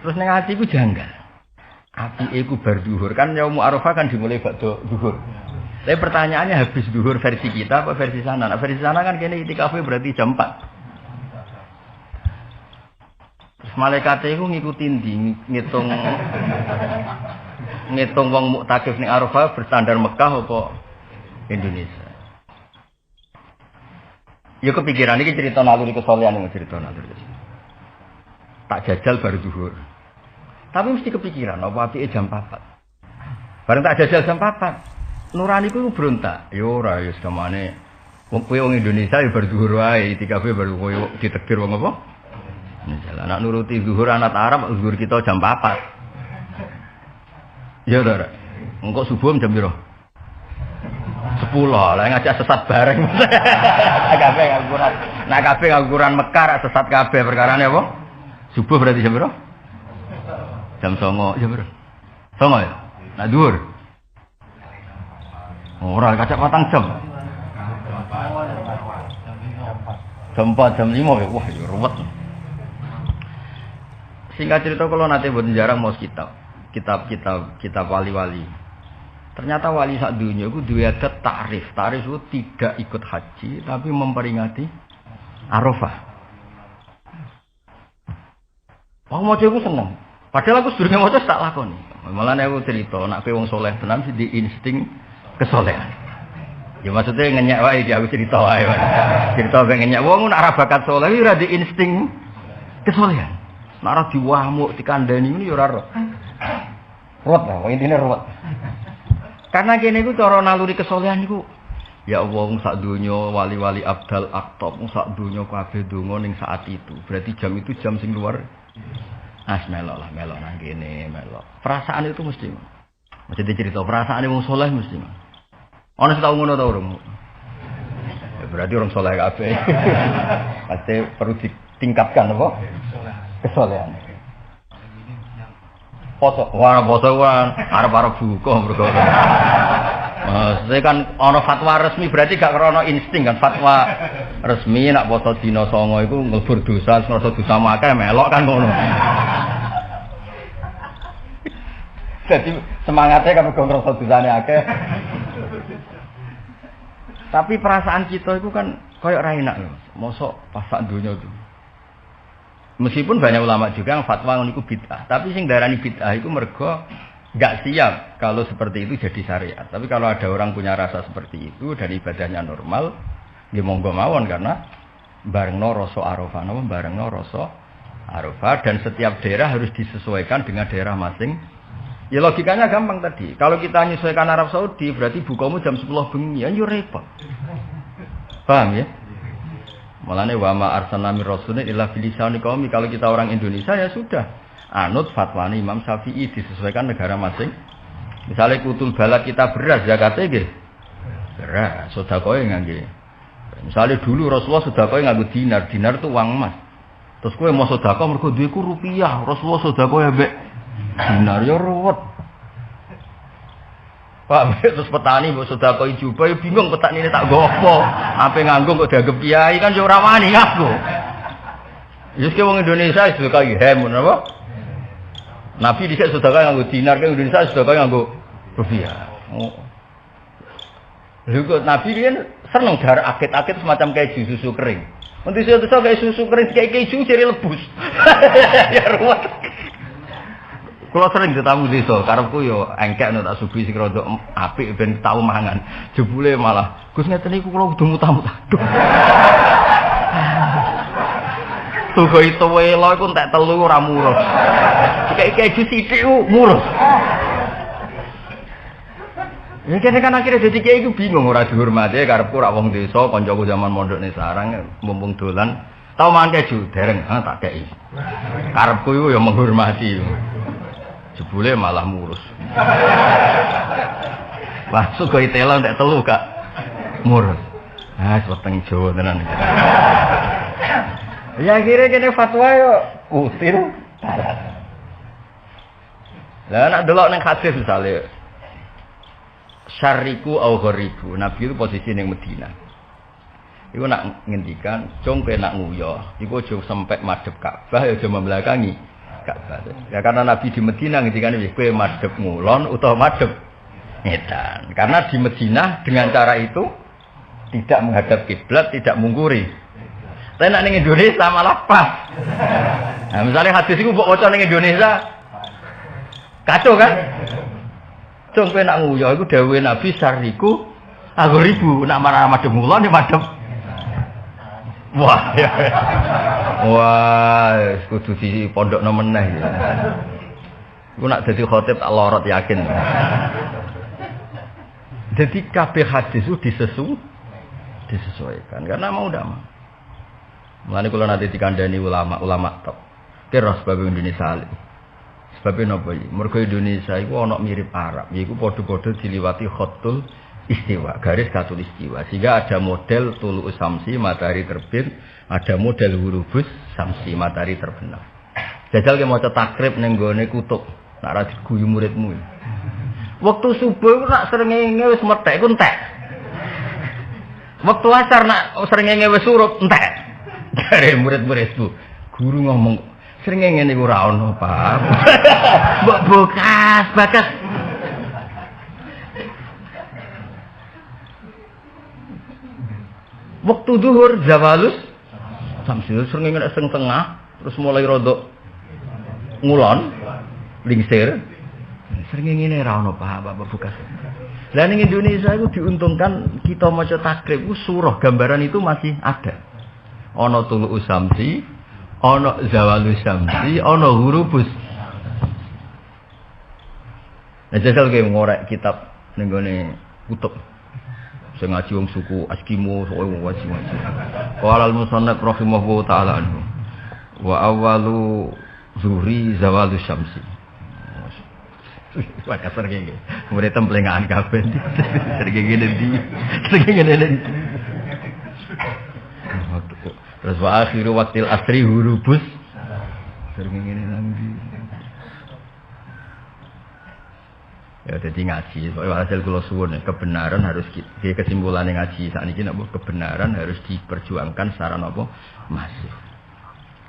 Terus ning ati iku janggal. Apike iku bar zuhur kan yaum Arafah kan dimulai bakdo zuhur. Tapi pertanyaannya habis zuhur versi kita apa versi sana? Nah, versi sana kan kene itikafe berarti jam 4. Terus malaikat iku ngikutin ngitung wong muktakif ning Arafah berstandar Mekah apa Indonesia. Ya kepikiran iki cerita naluri kesolehan iki cerita naluri. Tak jajal baru zuhur. Tapi mesti kepikiran apa apike jam 4. Bareng tak jajal jam 4. Nurani ku berontak. Ya ora ya samane wong kowe wong Indonesia ya bar zuhur wae, itikafe baru kowe ditekdir wong apa? Misalnya anak nuruti zuhur anak Arab, zuhur kita jam 4. Ya ora. Engko subuh jam piro? 10. Lah ngajak sesat bareng. Kabeh ngaguran. Nah kabeh ngaguran Mekar sesat kabeh perkarane apa? Subuh berarti jam piro? Jam 09.00 jam piro? 09.00 ya. Nah zuhur. Ora kacak patang jam. Jam 4, jam 5 ya. Wah, ya ruwet. Singkat cerita kalau nanti buat jarang mau kitab wali-wali. Ternyata wali sak dunia itu duwe adat takrif. Takrif itu tidak ikut haji tapi memperingati Arafah. Wah, mau aku seneng. Padahal aku sedurunge maca tak lakoni. Malah aku cerita nek wong saleh tenan sih di insting kesolehan. Ya maksudnya ngenyek wae iki aku cerita wae. Cerita ben ngenyek wong nek ora bakat saleh iki ora di insting kesolehan. Nek ora diwamuk dikandani ngene ya ora ro. Ruwet lah, intine ruwet. Karena kene iku cara naluri kesolehan iku ya Allah wong sak donya wali-wali abdal aktab wong sak donya kabeh donga ning saat itu. Berarti jam itu jam sing luar. Melok nang kene melok. Perasaan itu mesti. Mesti dicerita perasaane wong saleh mesti. Ana sing tau ngono ta urung? Ya berarti orang saleh kabeh. Pasti perlu ditingkatkan apa? Kesolehan. Foto, arep buka mergo. Saya kan ana fatwa resmi berarti gak krana insting kan fatwa resmi nak poso dina 9 iku nglebur dosa, ngrasa dosa akeh melok kan ngono. Jadi semangatnya kan mergo ngrasa dosane akeh. Tapi perasaan kita itu kan koyo ra enak lho. Mosok pas sak donya itu. Meskipun banyak ulama juga yang fatwa niku bid'ah, tapi sing darani bid'ah itu mergo enggak siap kalau seperti itu jadi syariat. Tapi kalau ada orang punya rasa seperti itu dan ibadahnya normal, nggih monggo mawon karena barengno rasa Arafah, barengno rasa Arafah dan setiap daerah harus disesuaikan dengan daerah masing. Ya logikanya gampang tadi. Kalau kita menyesuaikan Arab Saudi berarti bukamu jam 10 bengi, ya yo repot. Paham ya? Malane wa ma arsalna mir rasulin illa bilisani qaumi. Kalau kita orang Indonesia ya sudah anut fatwane Imam Syafi'i disesuaikan negara masing. Misalnya kutul balad kita beras zakate nggih. Beras, sedekahe ngangge. Misalnya dulu Rasulullah sedekahe nganggo dinar, dinar itu uang emas. Terus kowe mau sedekah mergo duweku rupiah, Rasulullah sedekahe ambek dinar ya ruwet. Pak, terus petani mbok sedekah jubah ya bingung petani ini tak nggo apa. Ape nganggo kok dianggap kiai kan yo ora wani nganggo. Ya sik wong Indonesia sedekah hem napa? Nabi dhisik sedekah nganggo dinar, kan Indonesia sedekah nganggo rupiah. Oh. Lha kok Nabi kan seneng gar akit-akit semacam keju susu kering. Nanti saya kayak susu kering kayak keju jadi lebus. Ya ruwet. Kalau sering ditamu desa, karepku yo engkek nek tak subi sing rada apik ben tau mangan. Jebule malah, Gus ngeten niku kula kudu mutamu. Aduh. Tugo itu welo iku entek telu ora murus. Kayak keju sithik murus. Ya kene kan akhirnya dadi kiai iku bingung ora dihormati karepku ora wong desa, kancaku zaman mondok ning sarang mumpung dolan tau mangan keju dereng, tak kei. Karepku iku ya menghormati. Jebule malah murus. Masuk ke itela ndak telu Kak. Murus. Ah, weteng Jawa tenan. Ya kira-kira fatwa yo util. Lah nek delok ning hadis misale syariku au gharibu. Nabi itu posisi ning Madinah. Iku nak ngendikan, "Jong kowe nak nguyoh, iku aja sampai madhep Ka'bah ya aja membelakangi." Ya karena Nabi di Medina ngendikane wis kowe madhep ngulon utawa madhep ngedan. Karena di Medina dengan cara itu tidak menghadap kiblat, tidak mungkuri. Tapi nek ning Indonesia malah pas. Nah, misalnya hadis iku mbok waca ning Indonesia kacau kan? Cung kowe nak nguyoh iku dawuhe Nabi syariku aku ribu nak marah madhep ngulon ya madhep. Wah, ya. Wah, kudu di pondok meneh. Ku nak dadi khatib tak lorot yakin. Jadi kabeh hadis itu disesuaikan karena mau ndak mau. Mulane kula nanti dikandani ulama top. Kira sebab Indonesia. Sebabnya napa iki? Mergo Indonesia iku ana mirip Arab, yaiku padha-padha diliwati khatul istiwa, garis katul istiwa. Sehingga ada model tulu samsi matahari terbit, ada model hurufus samsi matahari terbenam. Jajal ke maca takrib ning gone kutub, nak ra diguyu muridmu. Waktu subuh nak srengenge wis methek ku entek. Waktu asar nak srengenge wis surup entek. Dari murid-muridku, guru ngomong srengenge niku ora ono, Pak. Mbok bakas. Waktu zuhur zawalus samsul srengenge nek sing tengah terus mulai rodok ngulon lingsir Sering ngene ra ono apa-apa bukas. Lah ning Indonesia itu diuntungkan kita maca takrib itu surah gambaran itu masih ada. Ana tulu usamsi, ana zawalu syamsi, ana hurufus. Nah, jajal kowe ngorek kitab ning gone kutub. Sing ngaji wong suku Eskimo, wong ngaji. Qala al-musannaf rahimahullahu taala anhu. Wa awwalu zuhri zawalu syamsi. Wah kasar gini, kemudian templengan kabeh, sering gini. Terus wa akhiru waktil asri hurubus, sering gini lagi. Ya jadi ngaji, soalnya hasil kula suwun kebenaran harus di kesimpulan ngaji saat ini napa kebenaran harus diperjuangkan secara napa masif.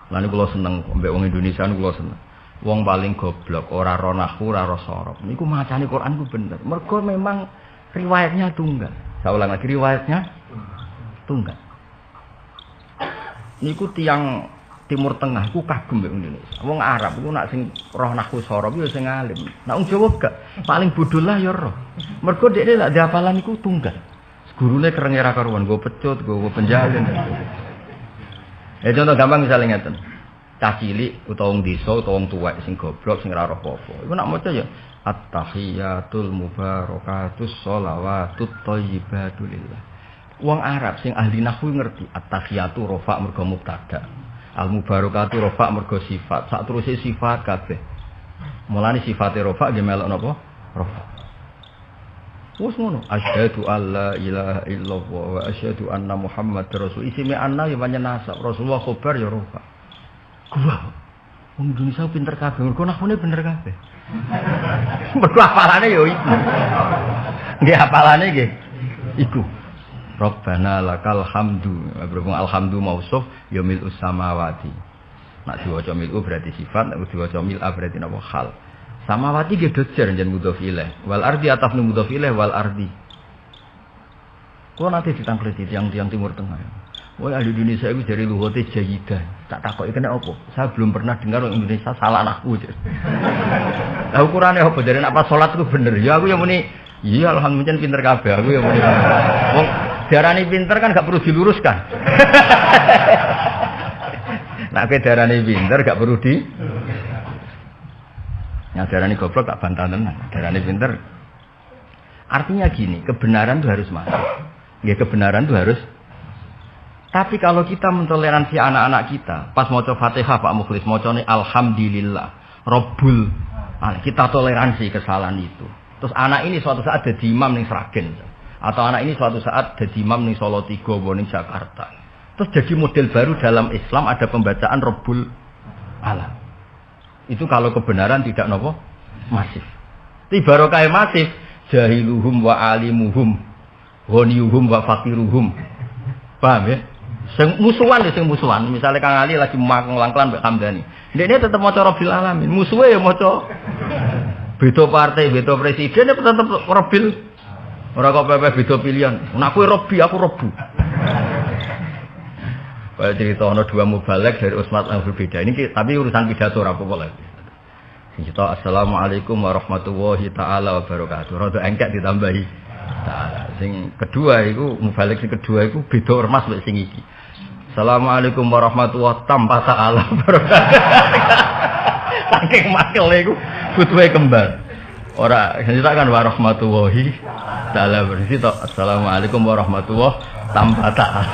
Lalu kula seneng mbek wong Indonesia kula seneng. Wong paling goblok, ora ro nahwu, ora ro sorof. Niku macane Quran ku bener. Mergo memang riwayatnya tunggal. Saya ulang lagi riwayatnya tunggal. Niku tiang Timur Tengah ku kagem mbek Indonesia. Wong Arab ku nak sing roh nahwu sorof ya sing alim. Nak wong Jawa gak, paling bodoh lah ya roh. Mergo dekne lak diapalan niku tunggal. Gurune kerenge ra karuan, go pecut, go penjalin. Contoh gampang misalnya ngeten. Cah cilik utawa wong desa utawa wong tuwek sing goblok sing ora roh apa-apa. Iku nak maca ya at-tahiyatul mubarakatus sholawatut thayyibatu lillah. Wong Arab sing ahli nahwu ngerti at-tahiyatu rafa mergo mubtada. Al-mubarakatu rafa mergo sifat. Sak teruse sifat kabeh. Mulane sifate rafa nggih melok napa? Rafa. Wes ngono. Asyhadu alla ilaha illallah wa asyhadu anna Muhammadar rasul. Isime anna ya pancen nasab. Rasulullah khobar ya rafa. Gua, wong Indonesia pinter kabeh, mergo nahune bener kabeh. Mergo hafalane yo iku. Nggih hafalane nggih iku. Rabbana lakal hamdu. Berhubung alhamdu mausuf ya mil'us samawati. Nak diwaca mil'u berarti sifat, nek diwaca mil'a berarti napa hal. Samawati nggih dojer jan mudhof ilaih. Wal ardi atafnu mudhof ilaih wal ardi. Kok nanti ditangkleti tiang-tiang Timur Tengah. Wah ahli Indonesia itu dari luhute jayidah. Tak takoki kena apa? Saya belum pernah dengar orang Indonesia salah nahwu. Lah ukurane apa? Dari nak pas salat itu bener. Ya aku yang muni, iya alhamdulillah pinter kabeh. Aku yang muni. Wong diarani pinter kan gak perlu diluruskan. Nak kowe diarani pinter gak perlu di. Yang diarani goblok tak bantah tenan. Diarani pinter. Artinya gini, kebenaran itu harus masuk. Ya kebenaran itu harus. Tapi kalau kita mentoleransi anak-anak kita, pas maca Fatihah Pak Mukhlis macane alhamdulillah, Rabbul alamin. Kita toleransi kesalahan itu. Terus anak ini suatu saat jadi imam ning Sragen atau anak ini suatu saat jadi imam ning Solo Tigo ning Jakarta. Terus jadi model baru dalam Islam ada pembacaan Rabbul alamin. Itu kalau kebenaran tidak nopo masif. Tibarokah masif jahiluhum wa alimuhum ghaniyuhum wa faqiruhum. Paham ya? Sing musuhan misalnya Kang Ali lagi mangklan Mbak Hamdani dia tetap maca Rabbil Alamin musuhnya ya maca beda partai beda presiden ya tetap Rabbil ora kok pepe beda pilihan aku Rabbi aku Rabbu kayak cerita ada dua mubalek dari Usmat yang berbeda ini tapi urusan pidato ora apa-apa lagi kita assalamualaikum warahmatullahi taala wabarakatuh rada engkek ditambahi taala sing kedua iku mubalek sing kedua iku beda ormas mek sing iki assalamualaikum warahmatullahi tanpa ta'ala saking makele iku butuhe kembar ora kan warahmatullahi ta'ala berarti tok assalamualaikum warahmatullahi tanpa ta'ala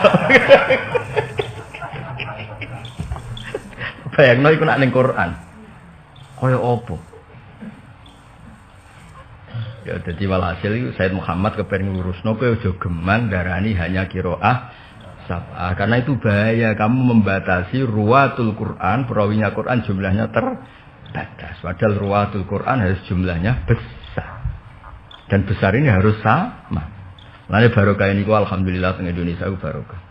bayangno iku nak ning Quran kaya apa ya dadi walhasil iku Said Muhammad kepen ngurusno kowe aja geman darani hanya qiraah sab'ah karena itu bahaya kamu membatasi ruwatul Quran perawinya Quran jumlahnya terbatas padahal ruwatul Quran harus jumlahnya besar dan besar ini harus sama lalu barokah ini alhamdulillah di Indonesia itu barokah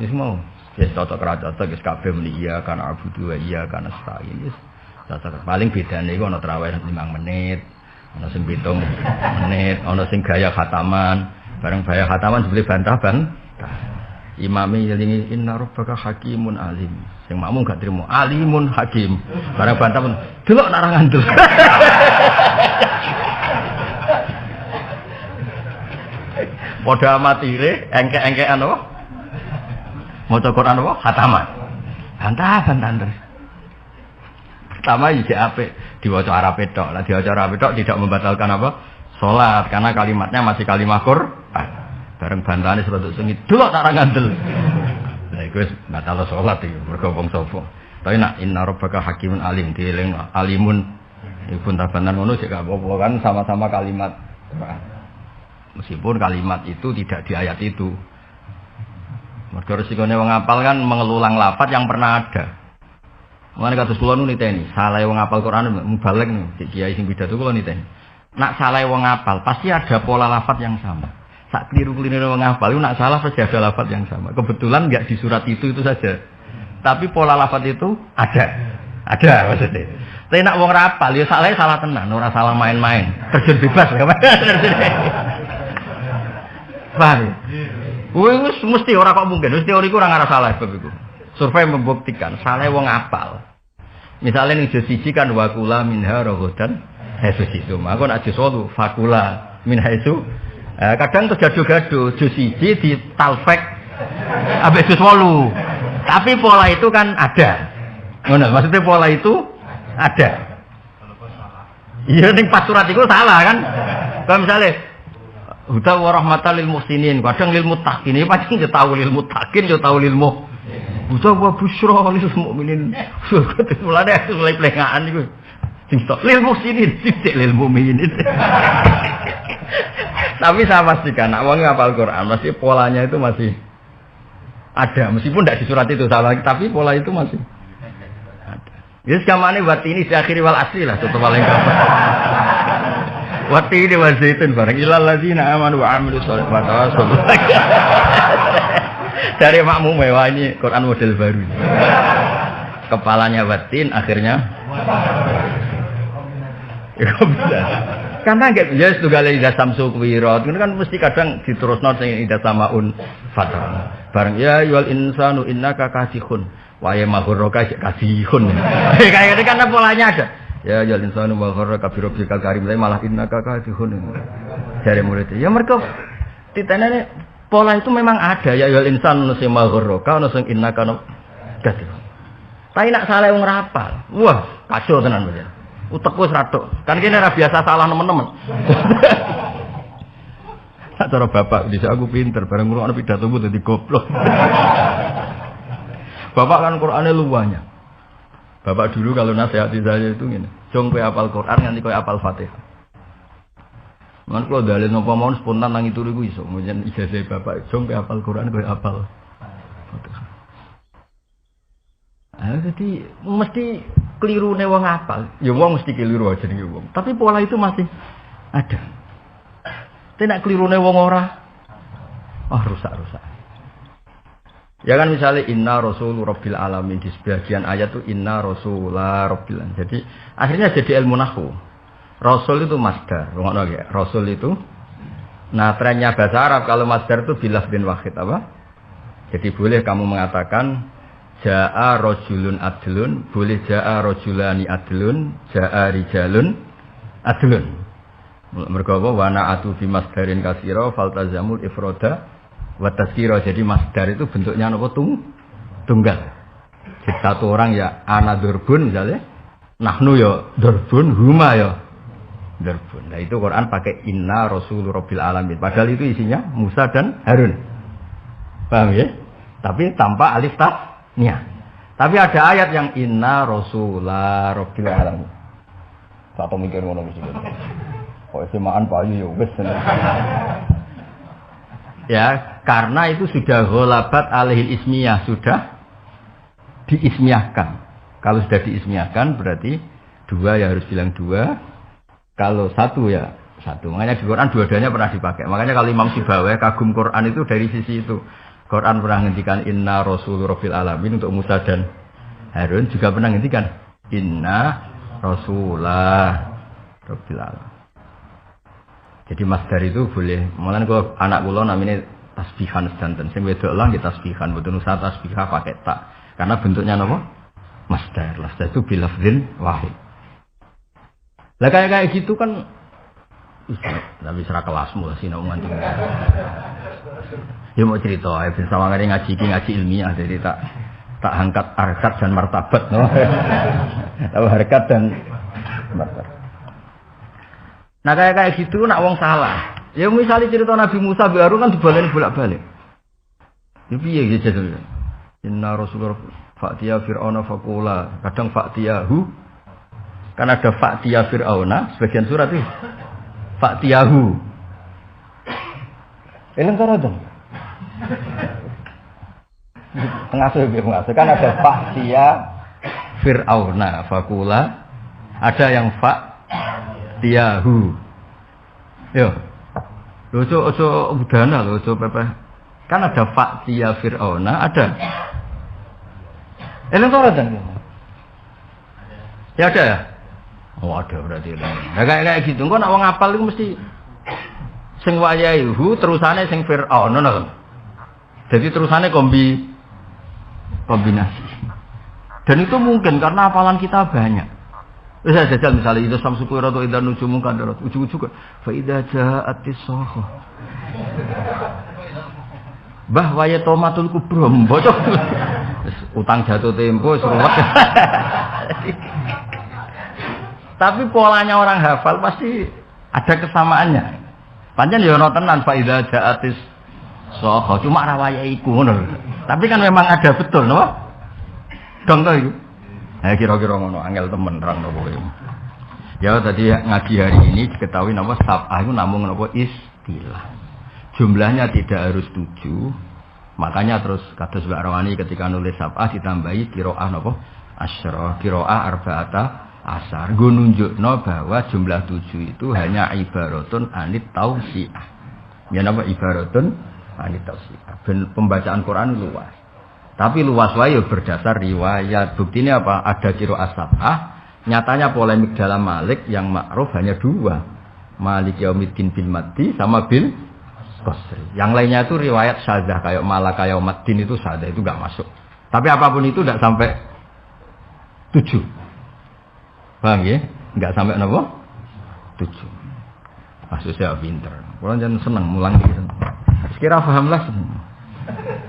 ini semua ya cocok cocok guys kabeh muni iya kana abudu wa iya kana stain cocok paling bedane iku ana tarawih 5 menit ana sing 7 menit ana sing gaya khataman bareng gaya khataman sebeli bantah bang imami yelingi inna rabbaka hakimun alim sing makmum gak trimo alimun hakim bareng bantah delok nak ra ngandel Padha amatire, engke-engkean apa? Maca Quran apa? Khataman. Bantah-bantahan terus. Pertama iki apik diwaca Arabe tok. Lah diwaca Arabe tok tidak membatalkan apa? Salat karena kalimatnya masih kalimat Quran. Bareng bantahane serodok sengit. Delok tak ra ngandel. Lah iku wis batal salat iki mergo wong sapa. Tapi nak inna rabbaka hakimun alim dieling alimun iku tabanan ngono sik gak apa-apa kan sama-sama kalimat Quran. Meskipun kalimat itu tidak di ayat itu. Mergo resikone wong apal kan mengulang lafaz yang pernah ada. Mulane kados kula nu niteni, salah wong apal Quran mubalek nih, cek kiai sing pidato kula niteni. Nak salah wong apal pasti ada pola lafaz yang sama. Sak keliru-kelirune wong apal nak salah pasti ada lafaz yang sama. Kebetulan enggak di surat itu saja. Tapi pola lafaz itu ada. Ada maksudnya. Tapi nak wong rapal ya salah tenan, ora salah main-main. Terjun bebas. Paham? Wis mesti ora kok mungkin, wis teoriku ora ngarah salah bab iku. Survei membuktikan salah wong apal. Misalnya ning juz 1 kan waqula minha raghadan haitsu itu. Maka nek juz 8 faqula min haitsu kadang tergado-gado juz 1 di talfek ambek juz 8. Tapi pola itu kan ada. Ngono, maksudnya pola itu ada. Iya ning pas surat itu salah kan? Kalau misalnya huda wa rahmatan lil muhsinin, kadang lil muttaqin. Iki pancen yo tau lil muttaqin, yo tau lil huda wa busyra lil mukminin. Mulane mulai plengaan iku. Sing tok lil muhsinin, sithik lil mukminin. Tapi saya pastikan nek wong ngapal Quran masih polanya itu masih ada, meskipun tidak di surat itu salah, tapi pola itu masih ada. Yes, kamane wati ini diakhiri wal asli lah, tutup paling gampang. Wati ini wal zaitun bareng ilal ladzina amanu wa amilus sholihati wa tawasaw. Dari makmum mewah ini Quran model baru. Kepalanya watin, akhirnya ya bisa. Karena enggak ya setunggal ida samsu kuwirat. Ini kan mesti kadang diterusno sing ida samaun fatah. Bareng ya yual insanu innaka kasihun. Wa ya mahurraka kasihun. Kayak ini kan polanya ada. Ya yual insanu wa gharraka bi rabbikal karim malah innaka kasihun. Dari murid. Ya mergo titenane pola itu memang ada. Ya yual insanu sing mahurraka ono sing innaka kasihun. Tapi nak salah wong rapal. Wah, kacau tenan pancen. Utek wis radok. Kan kene ora biasa salah nemen-nemen. Cara bapak bisa aku pinter bareng ngrungokno pidatomu dadi goblok. Bapak kan Qur'ane luwanya. Bapak dulu kalau nasihati saya itu ngene, jong kowe hafal Qur'an nganti kowe hafal Fatihah. Man kula dalil napa mawon spontan nang turu iku iso. Mungkin ijazah bapak jong kowe hafal Qur'an kowe hafal Fatihah. Jadi mesti keliru nih wong apal, ya wong mesti keliru aja nih wong. Tapi pola itu masih ada. Tidak keliru nih wong ora, rusak. Ya kan misalnya inna rasul rabbil alamin di sebagian ayat tuh inna rasulah rabbil alamin. Jadi akhirnya jadi ilmu nahwu. Rasul itu masdar, ngono ya. Rasul itu, nah trennya bahasa Arab kalau masdar itu bilafdin wahid apa? Jadi boleh kamu mengatakan Ja'a rajulun adlun, boleh ja'a rajulani adlun, ja'a rijalun adlun. Mergo apa wa na'atu fi masdarin katsira faltazamul ifrada wa tazkira. Jadi masdar itu bentuknya apa tunggal. Jadi satu orang ya ana durbun misalnya, nahnu ya durbun, huma ya durbun. Nah itu Quran pakai inna rasul rabbil alamin. Padahal itu isinya Musa dan Harun. Paham ya? Tapi tanpa alif ta. Nia. Tapi ada ayat yang inna rasulah rabbil alamin. Satu mikir ngono mesti. Kok semaan payu ya wis. Ya, karena itu sudah ghalabat alaihil ismiyah, sudah diismiyahkan. Kalau sudah diismiyahkan berarti dua ya harus bilang dua. Kalau satu ya satu. Makanya di Quran dua-duanya pernah dipakai. Makanya kalau Imam Sibawayh kagum Quran itu dari sisi itu. Quran pernah ngendikan inna rasul rabbil alamin untuk Musa dan Harun, juga pernah ngendikan inna rasulah rabbil alamin. Jadi masdar itu boleh. Mulane kok anak kula namine tasbihan sedanten. Sing wedok lah nggih tasbihan, mboten usah tasbihah pakai tak. Karena bentuknya napa? Masdar. Masdar itu bilafdzin wahid. Lah kayak gitu kan Tapi serah kelasmu lah sinau nganti. Ya mau cerita ae ben sawangane ngaji ilmiah jadi tak angkat harkat dan martabat no. Tahu harkat dan martabat. Nah kayak gitu nak wong salah. Ya misalnya cerita Nabi Musa bin Harun kan dibaleni bolak-balik. Ya piye gitu jadinya. Inna Rasulullah fa'tiya fir'auna faqula, kadang fa'tiyahu. Kan ada fa'tiya fir'auna sebagian surat itu. Fa'tiyahu. Eling karo dong. Pengasuh kan ada fa'tiya fir'auna faqula, ada yang fa'tiyahu. Yo. Ojo udana lho, ojo pepeh. Kan ada fa'tiya fir'auna, ada. Eling ora dan. Ya ada ya? Oh ada berarti. Nah kayak gitu. Engko nek wong apal iku mesti sing wayahe hu terusane sing fir'aun ngono. Jadi terusane kombinasi. Dan itu mungkin karena hafalan kita banyak. Bisa jajal misalnya itu samsu kuira atau idan nujumu kadarat ujung-ujung fa idza ja'atis sakha bahwa ya tomatul kubro bocok utang jatuh tempo seruat. Tapi polanya orang hafal pasti ada kesamaannya. Pancen ya ono tenan fa idza ja'atis sakha cuma rawaya iku ngono. Tapi kan memang ada betul no? Dong to iku. Kira-kira ngono angel temen terang nopo kowe. Ya tadi ngaji hari ini diketahui napa sab'ah itu namung napa istilah. Jumlahnya tidak harus 7. Makanya terus kados Mbak Rawani ketika nulis sab'ah ditambahi qiraah napa asyra, qiraah arba'ata asar. Nggo nunjukno bahwa jumlah 7 itu hanya ibaratun anit tausiah. Ya napa ibaratun anit tausiah. Pembacaan Quran luas. Tapi luas wae berdasar riwayat. Buktinya apa? Ada qiraah sab'ah. Nyatanya polemik dalam Malik yang ma'ruf hanya 2. Malik Yaumiddin bil maddi sama bil qasri. Yang lainnya itu riwayat syadzah kayak Malaka Yaumiddin itu syadzah itu enggak masuk. Tapi apapun itu enggak sampai 7. Paham ya? Enggak sampai napa? 7. Maksudnya pinter. Kulo jan seneng mulang iki. Sekira pahamlah.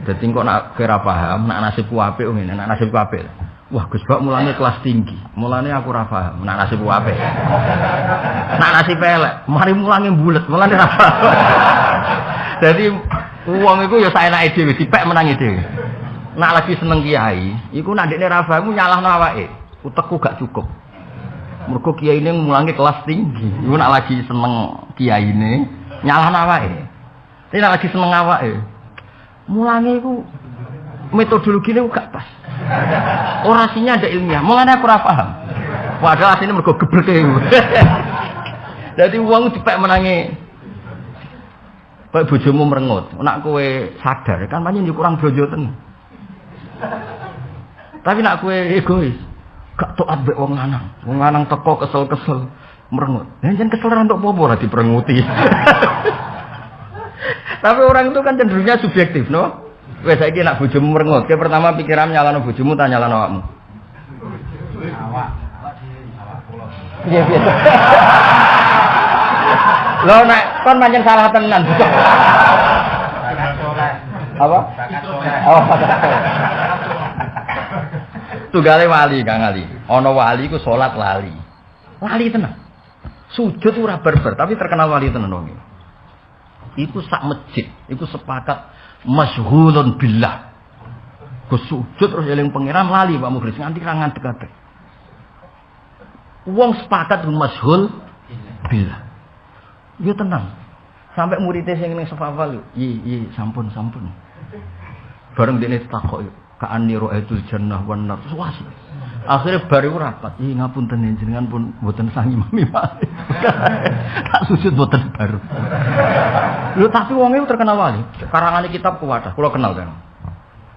Dadi kok nak kira paham, nak nasibku apik ngene, nak nasibku apik. Wah, Gus Bak mulane kelas tinggi. Mulane aku ora paham, nak nasibku apik. Nak nasib elek, mari mulange bulet, mulane ora paham. Dadi wong iku ya saenake dhewe dipek menangi dhewe. Nak lagi seneng kiai, iku nak ndekne ra paham nyalahno awake. Utekku gak cukup. Mergo kiyaine mulange kelas tinggi. Iku nak lagi seneng kiyaine nyalahno awake. Tapi nak lagi seneng awake mulane iku metodologine gak pas. Orasinya ada ilmiah. Mulane aku ora paham. Padahal asline mergo gebreke. Dadi wong dipek menangi. Bae bojomu merengut. Nek kowe sadar kan pancen yo kurang blonjo tenan. Tapi nek kowe egois, gak taat mbek wong lanang. Wong lanang teko kesel-kesel merengut. Yen kesel ra entuk apa ora diperenguti. Tapi orang itu kan cenderungnya subjektif, no? Wes saiki nak bojomu merengut, ke pertama pikiran nyalano bojomu ta nyalano awakmu? Awak kula. Iya biasa. Lho nek kon pancen salah tenan, bocok. Apa? Oh. Tugale wali Kang Ali. Ana wali ku salat lali. Lali tenan. Sujud ora barbar, tapi terkenal wali tenan wong iki. Iku sak masjid, iku sepakat masyhulun billah. Sujud terus eling pangeran lali Pak Mukhlis nganti ra ngadeg-adeg. Wong sepakat masyhul billah. Yo tenang. Sampai muridé sing ning safafal yo, iya sampun. Bareng dene takok yo, ka'ani ra'aitul jannah wan nar. Suwas. Akhirnya baru rapat. Ngapunten jenengan pun mboten sangi mami mali. Tak sujud mboten baru. Lho tapi wong itu terkenal wali. Karangane kitab kuwadah, kula kenal kan.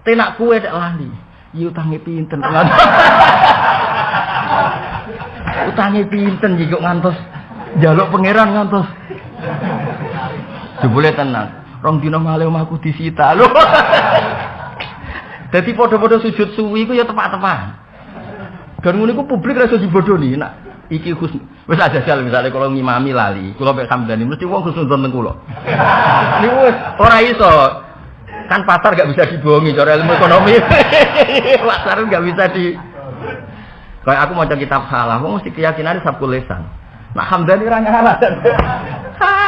Tenak kuwe nek lali. Iya utange pinten. Utange pinten iki kok ngantos njaluk pangeran ngantos. Jebule tenan. 2 dina malih omahku disita lho. Dadi padha-padha sujud suwi iku ya tepak-tepak. Dan ngono iku publik ra iso dibodoni. Nak iki khusnul. Wis aja jal misale kula ngimami lali, kula pek Hamdani mesti wong khusnudon teng kula. Niku wis ora iso. Kan pasar gak bisa dibohongi cara ilmu ekonomi. Pasar gak bisa di kayak aku maca kitab salah, wong mesti keyakinane sabkul lisan. Nah Hamdani ra ngalah.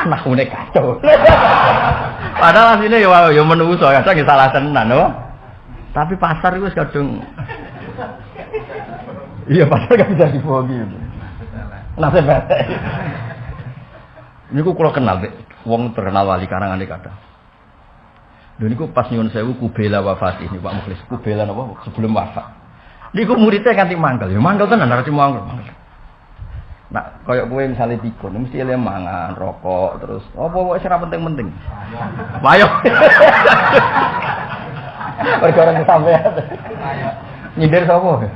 Nah ngene kacau. Padahal asline ya menungso ya salah tenan, no. Tapi pasar itu kadang iya pasar gak bisa dibohongi. Nah sebab ini aku kalau kenal wong terkenal wali karangan kata. Dan ini pas nyuwun sewu Kubela wafat ini Pak Mukhlis. Kubela apa sebelum wafat. Niku muridnya ganti mangkel. Ya mangkel tenan ora cuma mangkel. Nah, koyo kowe misale pikun mesti ele mangan, rokok, terus apa wae ora penting-penting. Ayo. Perkara sampean. Nyindir sapa?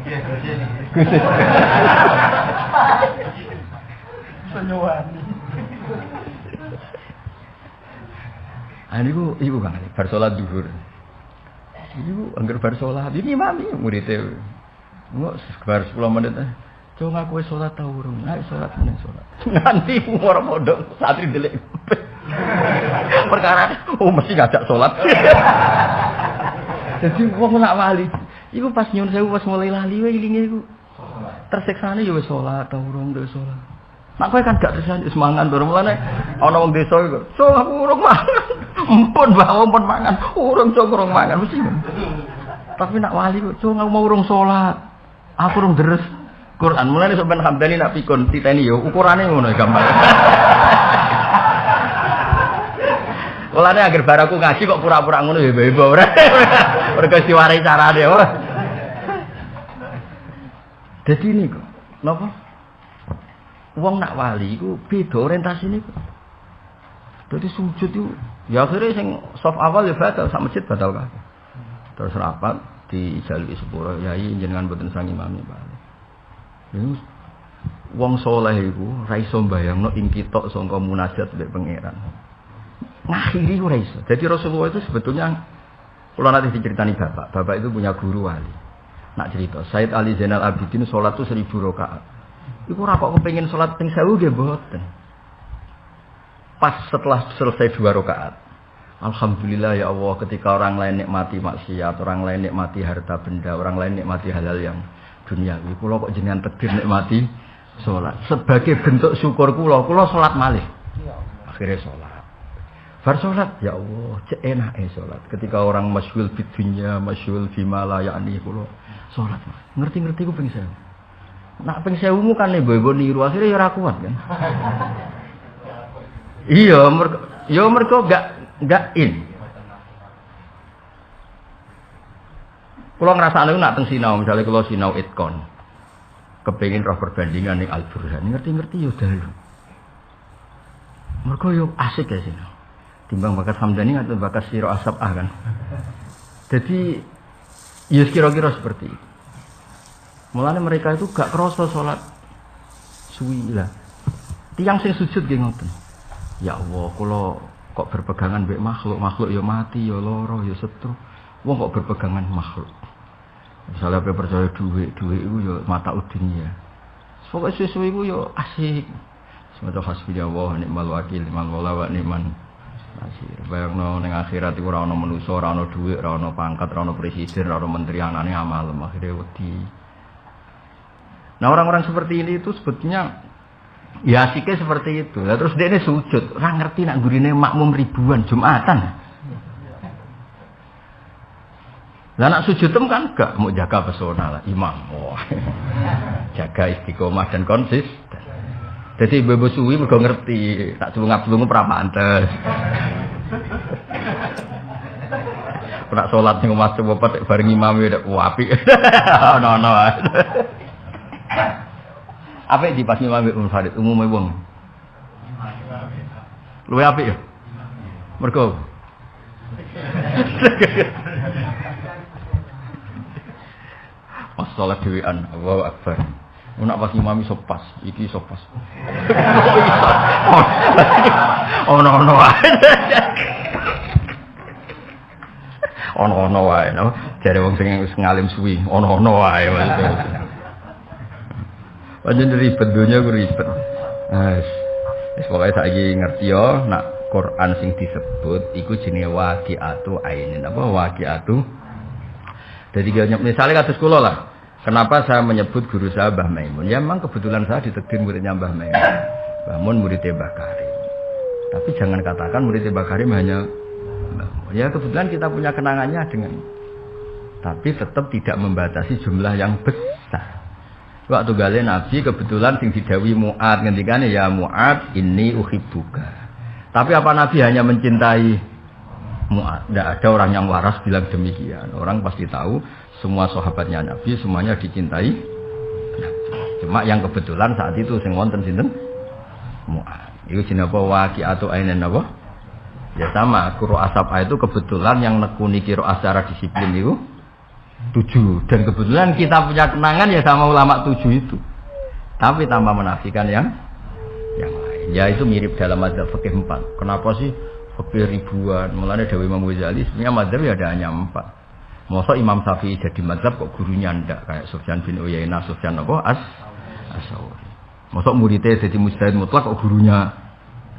Gusti. Penyuwani. Iku Bang, bar salat zuhur. Iku angger bar salat iki mami muridé. Engko bar 10 menit. Cung aku wis salat ta urung? Nek salat meneh salat. Nanti ora pondok santri ndelik. Perkara mesti ngajak salat. Jadi wong nak wali, iku pas nyuwun sewu pas mulai lali wae ilinge iku. Tersiksane ya wis salat ta urung wis salat. Mak kowe kan gak terus semangat baru mulane ana wong desa iku. So aku urung mangan. Empun bawa empun mangan. Urung urung mangan mesti. Tapi nak wali kok so aku mau urung salat. Aku urung deres Quran. Mulane sampean Hamdani nak pikun titeni yo ukurane ngono gampang. Mulane agar bar aku ngaji kok pura-pura ngono ya bebo ora. Mergo diwarai carane ora. Dadi niku napa? Wong nak wali iku beda orientasine kok. Dadi sujud iku ya akhire sing saf awal ya batal sak masjid batal kabeh. Terus rapat di jaluk sepuro yai jenengan boten sang imami Pak. Niku wong saleh iku ra iso mbayangno ing kitok sangka munajat mbek pangeran. Ngakhiri ora iso. Jadi Rasulullah itu sebetulnya kula nanti diceritani bapak itu punya guru wali. Nak cerita, Said Ali Zainal Abidin salat itu 1000 rakaat. Iku ora kok kepengin salat ping 1000 nggih mboten. Pas setelah selesai 2 rakaat. Alhamdulillah ya Allah ketika orang lain nikmati maksiat, orang lain nikmati harta benda, orang lain nikmati halal yang duniawi. Kula kok jenengan takdir nikmati salat. Sebagai bentuk syukur kula salat malih. Akhirnya salat. Bar salat ya Allah, cek enake salat. Ketika orang masyhul bid dunya, masyhul bima la ya'ni kula salat. Ngerti-ngerti ku ping 1000. Nak ping 1000mu kan ibu-ibu niru akhirnya ya ora kuat kan. Iya, mergo gak in. Kula ngrasakne nak teng sinau, misale kula sinau itkon. Kepengin roh perbandingan ning Al-Burhan, ngerti-ngerti yo dalu. Mergo yo asik ya sinau. Timbang bakat Hamdani atau bakat Siro Asabah kan. Jadi ya kira-kira seperti itu. Mulane mereka itu gak krasa salat suwi lah. Tiang sing sujud nggih ngoten. Ya Allah, kula kok berpegangan mbek makhluk ya mati ya lara ya setru. Wong kok berpegangan makhluk. Misalnya apa percaya duit iku ya mata dunia. Pokoke sesuai iku ya asik. Semoga hasbunallah ni'mal wakil, ni'mal maula wa ni'man nasir. Bayangno ning akhirat iku ora ana manusa, ora ana dhuwit, ora ana pangkat, ora ana presiden, ora ana menteri anane amal, akhire wedi. Nah, orang-orang seperti ini itu sebetulnya ya asiknya seperti itu. Lah terus dia ini sujud, ora ngerti nak gurine makmum ribuan Jumatan. Lah nak sujud kan gak mau jaga pesona lah imam. Oh. Jaga istiqomah dan konsisten. Jadi ibu suwi mergo ngerti, tak celung-celung ora pantes. Ora salat ning omah cepet bareng imam ya apik. Ono-ono. Apa di pas imam Farid umume wong. Luwe apik ya? Mergo pas salat dhewean, Allahu Akbar. Nak pas imam iso pas, iki iso pas. Ono-ono wae. Ono-ono wae, no. Jare wong sing ngalim suwi, ono-ono wae. Pancen ribet dunya ku ribet. Wis pokoke saiki ngerti yo nak Quran sing disebut iku jenenge waqi'atu ainin. Apa waqi'atu? Jadi misalnya kados kula lah. Kenapa saya menyebut guru saya Mbah Maimun? Ya memang kebetulan saya ditakdir muridnya Mbah Maimun. Mbah Mun muridnya Mbah Karim. Tapi jangan katakan muridnya Mbah Karim hanya Mbah Mun. Ya kebetulan kita punya kenangannya dengan. Tapi tetap tidak membatasi jumlah yang besar. Waktu gale Nabi kebetulan sing didhawuhi Mu'ad ngendikane ya Mu'ad inni uhibbuka. Tapi apa Nabi hanya mencintai Mu'ad? Tidak ada orang yang waras bilang demikian. Orang pasti tahu semua sahabatnya Nabi semuanya dicintai Nabi. Cuma yang kebetulan saat itu sing wonten sinten? Mu'ad. Iku jenenge apa waqi'atu ainin apa? Ya sama, qira asab itu kebetulan yang nekuni qira secara disiplin itu 7 dan kebetulan kita punya kenangan ya sama ulama 7 itu. Tapi tanpa menafikan yang lain. Ya itu mirip dalam mazhab fikih 4. Kenapa sih fikih ribuan? Mulane dawuh Imam Ghazali sebenarnya mazhab ya ada hanya 4. Masa Imam Syafi'i jadi mazhab kok gurunya ndak kayak Sufyan bin Uyainah, Sufyan As-Sauri. Masa muridnya jadi mujtahid mutlak kok gurunya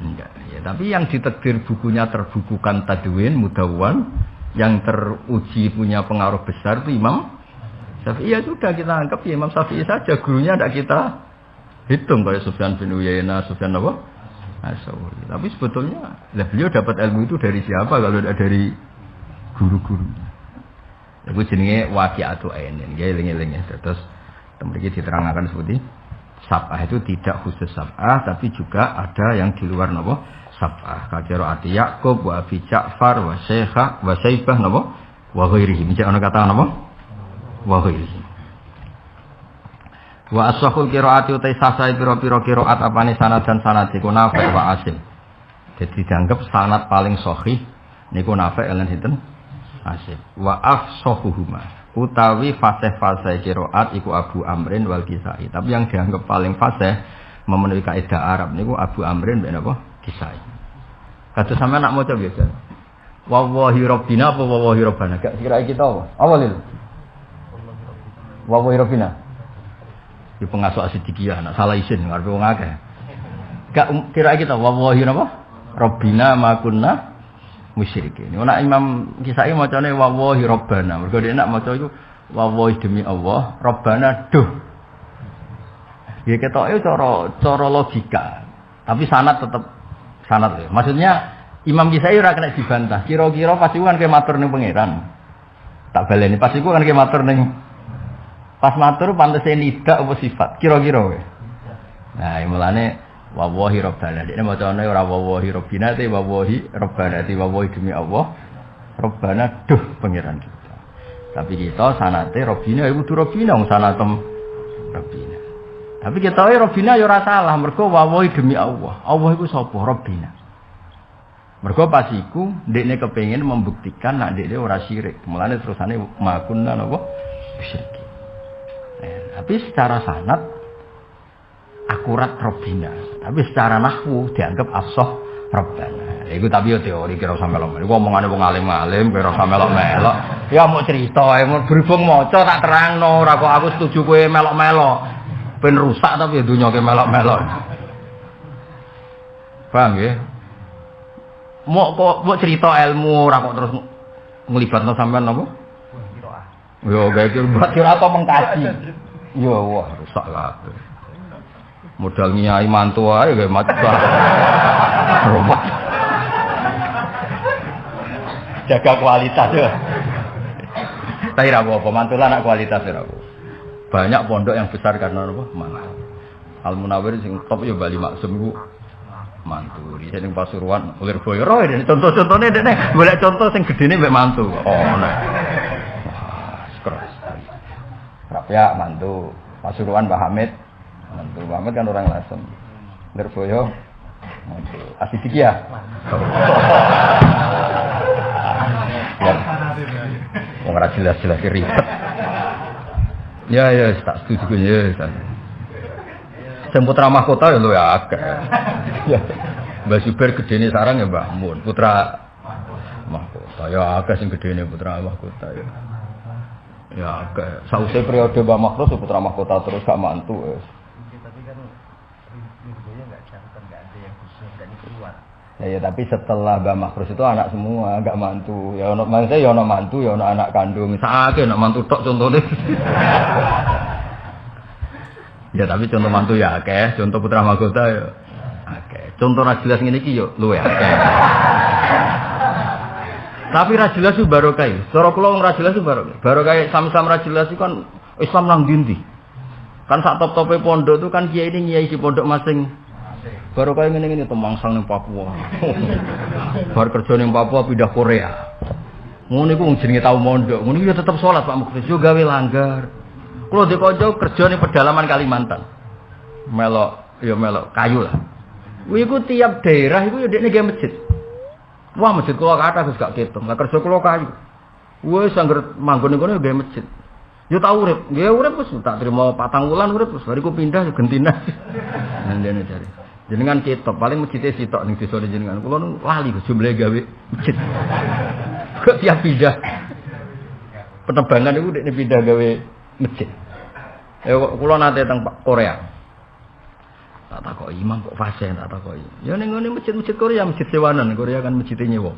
enggak. Ya, tapi yang ditakdir bukunya terbukukan tadwin mudawwan yang teruji punya pengaruh besar itu Imam Syafi'i. Ya sudah kita anggap ya Imam Syafi'i saja gurunya tidak kita hitung kayak Sufyan bin Uyainah, Sufyan As-Sauri. Tapi sebetulnya beliau dapat ilmu itu dari siapa kalau tidak dari guru-gurunya. Itu jenenge waqi'atu ainin. Ya eling-eling ya. Terus mriki diterangkan seperti sab'ah itu tidak khusus sab'ah tapi juga ada yang di luar napa sab'ah. Kajiroati Ya'qub wa Abi Ja'far wa Syekha wa Syaibah napa wa ghairihi. Micak ana kata napa? Wa ghairihi. Wa ashahul qiraati utai sasai pira-pira qiraat apane sanad dan sanad iku Nafi' wa Asim. Jadi dianggap sanad paling sahih niku Nafi' lan sinten? Asim. Wa afsahuhuma utawi fasih-fasih qiraat iku Abu Amrin wal Kisai. Tapi yang dianggap paling fasih memenuhi kaidah Arab niku Abu Amrin ben apa? Kisai. Kados sampean nak maca biasa. Wallahi rabbina apa wallahi rabbana? Gak kira kita apa? Apa lho? Wallahi rabbina. Di pengasuh asidikiyah nak salah isin ngarepe wong akeh. Gak kira kita wallahi napa? Rabbina ma kunna musyrikin. Nek Imam Kisai macane wallahi rabbana. Mergo nek nak maca iku wallahi demi Allah, rabbana duh. Ya ketoke cara logika. Tapi sanad tetap sanad ya. Maksudnya Imam Kisai ora kena dibantah. Kira-kira pasti kan ke matur ning pangeran. Tak baleni pasti ku kan ke matur ning pas matur pantese nidak apa sifat. Kira-kira kowe. Nah, mulane wallahi rabbana. Dene macane ora wallahi rabbina te wallahi rabbana te wallahi demi Allah. Rabbana duh pangeran kita. Tapi kita sanate rabbina iku kudu rabbina wong sanatem rabbina. Tapi kita wae rabbina ya ora salah mergo wallahi demi Allah. Allah iku sapa? Rabbina. Mergo pas iku ndekne kepengin membuktikan nek ndekne ora syirik. Mulane terusane makunna napa? Syirik. Tapi secara sanad akurat Rabbina, tapi secara nahwu dianggap afsah Rabbana. Iku tapi yo teori kira usah melok. Iku omongane wong alim-alim kira usah melok-melok. Ya mau cerita, mau berhubung maca tak terangno, ora kok aku setuju kowe melok-melok. Ben rusak tapi dunya ke melok-melok. Paham ya? Mau cerita ilmu ora kok terus nglibatno sampean napa? Yo gawe kira atau mengkaji. Yo wah rusak kabeh. Modal nyai mantu ae gawe macet. Robot. Jaga kualitas ya. Tapi ra apa mantulan nak kualitas ra apa. Banyak pondok yang besar karena apa? Mahal. Al Munawwir sing top ya Bali Maksum iku mantu. Di sing Pasuruan Lirboyo roe contoh-contone dekne golek contoh sing gedene mbek mantu. Oh nah. Keras. Rapia mantu. Pasuruan Mbah Hamid. Mantu Mbah Hamid kan orang Lasem. Lirboyo mantu. Asidikiyah. Wong ora jelas-jelas ribet. Ya tak setuju ya. Sing putra mahkota ya luwih akeh. Ya. Mbah Zubair gedene sarang ya Mbah Mun, putra mahkota. Ya akeh sing gedene putra mahkota ya. Ya akeh. Sause periode Mbah Makhrus putra mahkota terus gak mantu wis. Ya tapi setelah Mbak Makrus itu anak semua, enggak mantu. Ya ono mangsa ya ono mantu, ya ono anak kandung. Sakake ono mantu tok contone. Ya tapi contoh mantu ya akeh, contoh putra mahkota ya akeh. Contoh ra jelas ngene iki yo luwe akeh. Tapi ra jelas itu barokah. Cara kula wong ra jelas itu barokah. Barokah sam-sam ra jelas itu kan Islam nang ndi? Kan sak top-tope pondok itu kan kiai ini kiai di pondok masing. Barokah ngene-ngene temangsang ning Papua. Bar kerja ning Papua pindah Korea. Ngono iku jenenge tau mondok. Ngono ya tetep salat Pak Muktis yo gawe langgar. Kulo di kanca kerja ning pedalaman Kalimantan. Melok kayu lah. Kuwi iku tiap daerah iku ya dekne gawe masjid. Wah masjid kula kathah wis gak ketung. Lah kerja kula kayu. Wis angger manggon ning kono gawe masjid. Yo tau urip, nggih urip wis tak trimo 4 wulan urip wis bariku pindah gentina. Ndene jare. Jenengan ketok paling masjid sitok ning desa jenengan. Kula nu lali jumlahe gawe masjid. Kok tiap pindah. Penerbangan iku dekne pindah gawe masjid. Kula nate teng Korea. Tak takoki imam kok fase tak takoki. Ya ning ngene masjid-masjid Korea, masjid sewanan. Korea kan masjid nyewa.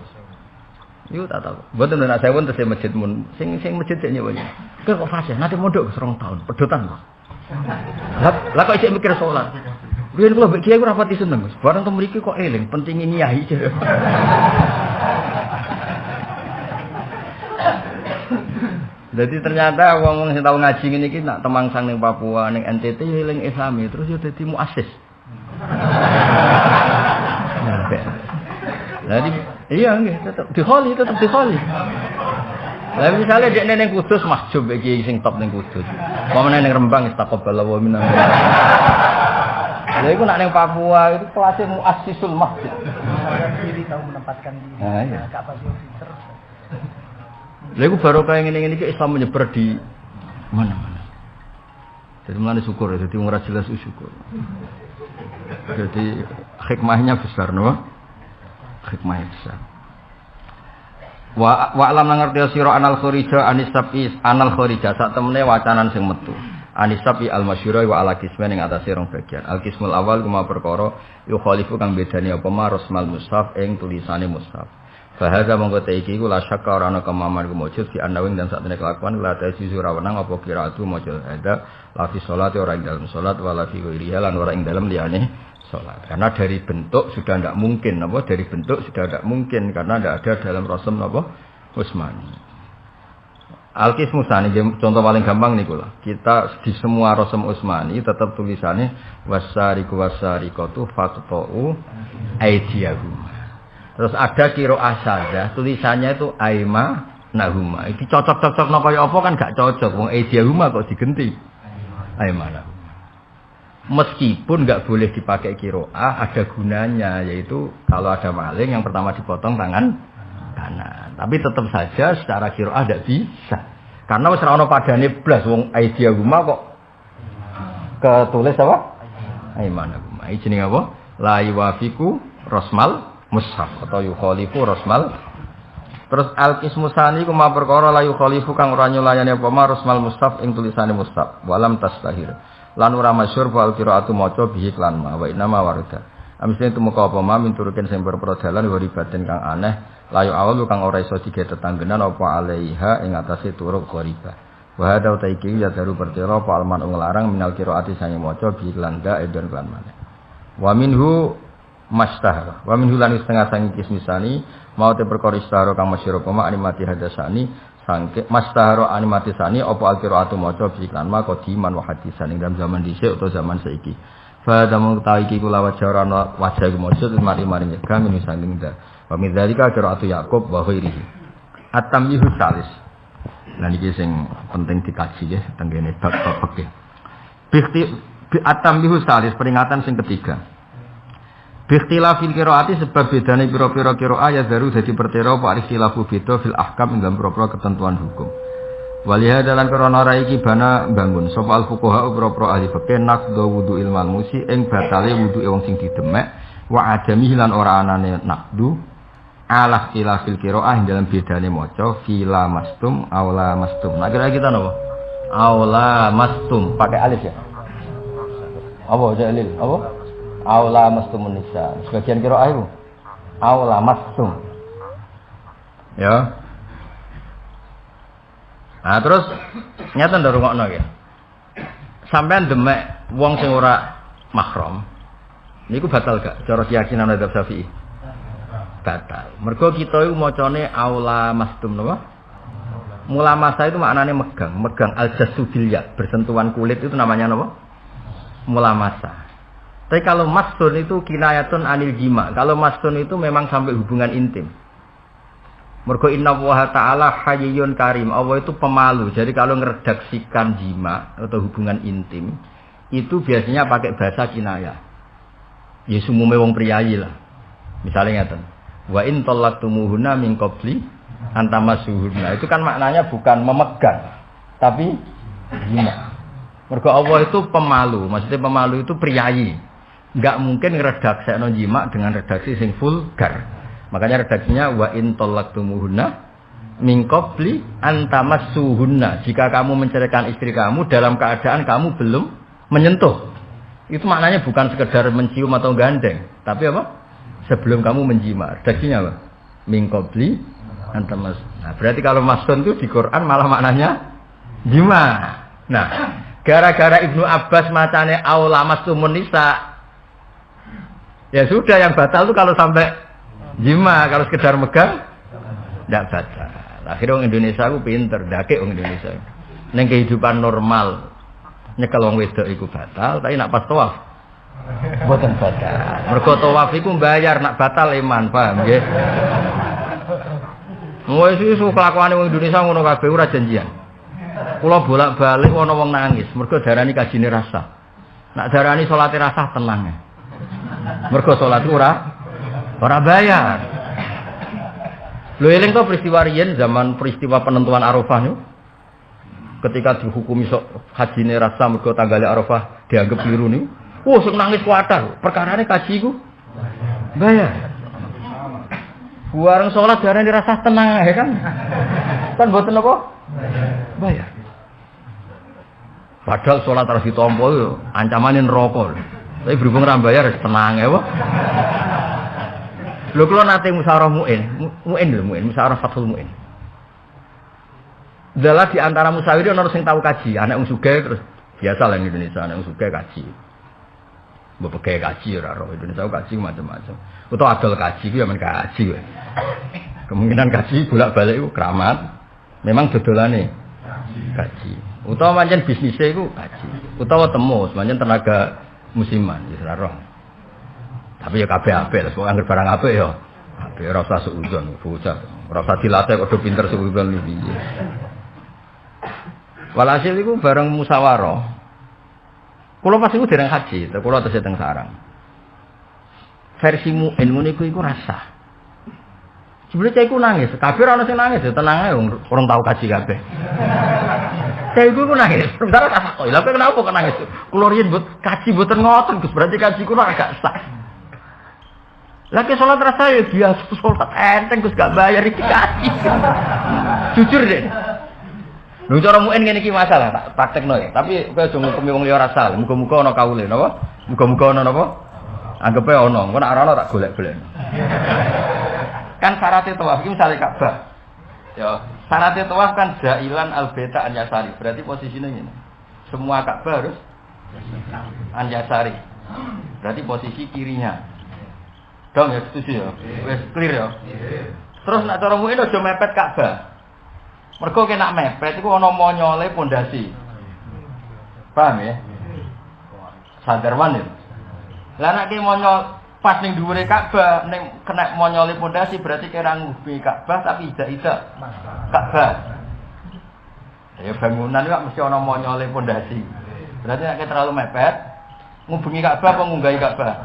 Iku tak tahu. Mboten nek sewon tesih masjid mun sing masjid sik nyewa. Kok fase nate mondok 2 tahun, pedotan kok. Lah kok isih mikir salat. Riyen kula mbek kiai ora pati seneng, Gus. Bareng teng mriki kok eling pentinge nyai. Jadi ternyata wong sing tau ngaji ngene iki nak temangsang ning Papua, ning NTT ya eling Islami, terus yo dadi muassis. Jadi iya nggih, tetep dikholi. Lah misale dekne ning Kudus mahjub iki sing top ning Kudus. Pamane ning Rembang istaqballahu wa minna. Lha iku nak ning Papua itu kelasé muassisul masjid. Diri tahu menempatkan diri. Enggak pasti pinter. Lha iku barokah ngene-ngene iki Islam menyebar di mana-mana. Jadi mulane syukur, jadi wong ora jelas syukur. Jadi hikmahnya besar, no? Hikmahnya besar. Wa alam ngerti sira anal kharija anisabis anal kharija sak temene wacanan sing metu. Anisabi al-masyhura wa ala kismen ing atase rong bagian. Al-qismul awal kuma perkara yu khalifu kang bedani apa ma rasmal mushaf ing tulisane mushaf. Bahasa mongko te iki kula syaka ora ana kemaman kumujud di anawing dan sakjane kelakuan la ta sisu rawenang apa qiraatu maca ada la fi salati ora ing dalem salat wala fi ghairiha lan ora ing dalem liyane salat. Karena dari bentuk sudah tidak mungkin dari bentuk sudah tidak mungkin karena tidak ada dalam rasul Utsmani. Al-Qismu Tsani contoh paling gampang niku lah. Kita di semua rasul Utsmani tetap tulisannya wasariqu wasariqatu faqta'u aydiyahum. Terus ada qiraah saja, tulisannya itu aima nahuma. Iki cocok-cocok napa kaya apa kan gak cocok. Wong aidiyahuma kok digenti. Aima nahuma. Meskipun gak boleh dipakai qiraah, ada gunanya yaitu kalau ada maling yang pertama dipotong tangan kanan. Tapi tetap saja secara qiraah tidak bisa. Karena wis ora ono padane blas wong aidiyahuma kok ketulis apa? Aima nahuma. Iki jenenge apa? La yuwafiqu rasmal mushaf atau yukhalifu rasmal. Terus al-qismu tsani kuma perkara la yukhalifu kang ora nyulayani apa ma rasmal mushaf ing tulisane mushaf walam tastahir lan ora masyhur fal qiraatu maca bihi lan ma wa inna ma warida amsine tumeka apa ma minturuken sing perpro dalan waribaten kang aneh layu awal kang ora iso dige tetanggenan apa alaiha ing atase turuk qariba wa hada ta iki ya daru pertira apa alman nglarang minal qiraati sange maca bihi lan da edon lan maneh wa minhu mastahara wa min hulan setengah sangi kismisani mau te perkara istahara kang masyhur apa animati hadasani sangke mastahara animati sani apa al-qiraatu maca bi iklan ma qadiman wa hadisan ing dalam zaman dhisik utawa zaman saiki fa damu ta iki kula wajarana wajah maksud mari-mari kami saking da wa min dzalika qiraatu Yaqub wa ghairihi at-tamyihu salis. Nah iki sing penting dikaji ya tenggene bab fikih bi at-tamyihu salis peringatan sing ketiga. Bikhtilafil qiraati sebab bedane pira-pira qiraah ya daru dadi pertera apa ikhtilafu beda fil ahkam ing dalam pira-pira ketentuan hukum. Waliha dalan krana ra iki bana bangun sapa al fuqaha pira-pira ahli fikih naqdu wudu ilmal musi ing batale wuduke wong sing didemek wa adami lan ora anane naqdu ala ikhtilafil qiraah ing dalam bedane maca fila mastum aula mastum. Nah kira kita napa? Aula mastum pakai alif ya. Apa jalil? Apa? Aula mastumun nisa. Sebagian qiraah itu. Aw lamastum. Ya. Nah terus nyata ndarungokno iki. Sampeyan demek wong sing ora mahram. Niku batal gak cara keyakinan madzhab Syafi'i? Batal. Mergo kita iku macane aula mastum napa? Mulamasa itu maknanya megang, megang al-jassu bil yad, bersentuhan kulit itu namanya napa? Mulamasa. Tapi kalau masun itu kinayatun anil jima. Kalau masun itu memang sampai hubungan intim. Mergo innallaha ta'ala hayyun karim. Allah itu pemalu. Jadi kalau ngeredaksikan jima atau hubungan intim itu biasanya pakai bahasa kinayah. Ya sumume wong priyayi lah. Misalnya ngaten. Wa in talaqtumuhunna min qabli antamasuhunna. Itu kan maknanya bukan memegang, tapi jima. Mergo Allah itu pemalu. Maksudnya pemalu itu priyayi. Enggak mungkin ngredaksekno jima dengan redaksi sing vulgar. Makanya redaksinya wa in talaqtumuhunna min qabli antamassuhunna. Jika kamu menceraikan istri kamu dalam keadaan kamu belum menyentuh. Itu maknanya bukan sekedar mencium atau gandeng, tapi apa? Sebelum kamu menjima. Redaksinya apa? Min qabli antamas. Nah, berarti kalau masun itu di Quran malah maknanya jima. Nah, gara-gara Ibnu Abbas macane aula masumun nisa. Ya sudah yang batal itu kalau sampai jima, kalau sekedar megang enggak batal. Akhirnya orang Indonesia aku pinter, dakek orang Indonesia. Ning kehidupan normal nyekel wong wedok iku batal, tapi nak pas tawaf mboten batal. Mergo tawaf iku mbayar, nak batal iman, paham nggih? Wis iso kelakuane wong Indonesia ngono kabeh ora janjian. Kula bolak-balik ana wong nangis, mergo darani kajine rasa. Nak darani salate rasa tenang. Mergo salat ora bayar. Lho eling to peristiwa riyen zaman peristiwa penentuan Arafah niku. Ketika dihukumi hajine rasa mergo tanggale Arafah dianggap keliru niku. Sing nangis kuatar, perkarane kaji iku bayar. Buareng salat darane rasa tenang ae kan. Kan mboten apa? Bayar. Padahal salat harus ditampa yo ancamane neraka. Tapi berhubung ra bayar tenang ae wae. Lho kula nate musyawarah muin, musyawarah fathul muin. Dalam di antara musawir ana sing tahu kaji, anak wong sugih terus biasa lah di Indonesia anak wong sugih kaji. Mbok pegawai kaji ora ro Indonesia kaji macam-macam. Utawa adol kaji ku ya men kaji wae. Kemungkinan kaji bolak-balik iku keramat. Memang dodolane kaji. Utawa pancen bisnise iku kaji. Utawa temu pancen tenaga musiman wis ora ro. Tapi ya kabeh apik lho, kok anggere barang apik ya. Apik ora usah suudzon, bocah. Ora usah dilatih kok do pinter suudzon iki. Walhasil itu bareng musyawarah. Kula pas iku dereng haji, kula tesih teng sarang. Versi mu'in ngono iku rasa. Sebenarnya iku nangis, kabeh ora ono sing nangis, tenang ae urung tau kaji kabeh. Saya iku nangis, sebentar tak kok. Lha kenapa kok nangis? Kula riyen kaji mboten ngoten, Gus, berarti kaji kula agak sah. Lagi sholat rasa ya biasa sholat enteng Gus gak bayar iki kaji. Jujur deh. Lho cara muin ngene iki masalah tak praktekno ya. Tapi kowe aja ngukumi wong liya rasal. Muga-muga ana kawule napa? Muga-muga ana napa? Anggepe ana. Engko nek ora ana tak golek-golek. Kan syaratnya tawaf iki misale Ka'bah. Ya, syaratnya tawaf kan jailan al-baita an-yasari. Berarti posisinya ngene. Semua Ka'bah harus an-yasari. Berarti posisi kirinya. Dong ya setuju ya. Wis clear ya. Terus nek cara muin aja mepet Ka'bah. Mergo kena mepet iku ana monyole pondasi. Paham ya? Sadarwan ya. Lah nek ki monyol pas ning dhuwure Ka'bah ning kena monyole pondasi berarti kira ngubi Ka'bah tapi ida-ida Ka'bah. Ya bangunan iku mesti ana monyole pondasi. Berarti nek terlalu mepet ngubengi Ka'bah apa ngunggahi Ka'bah?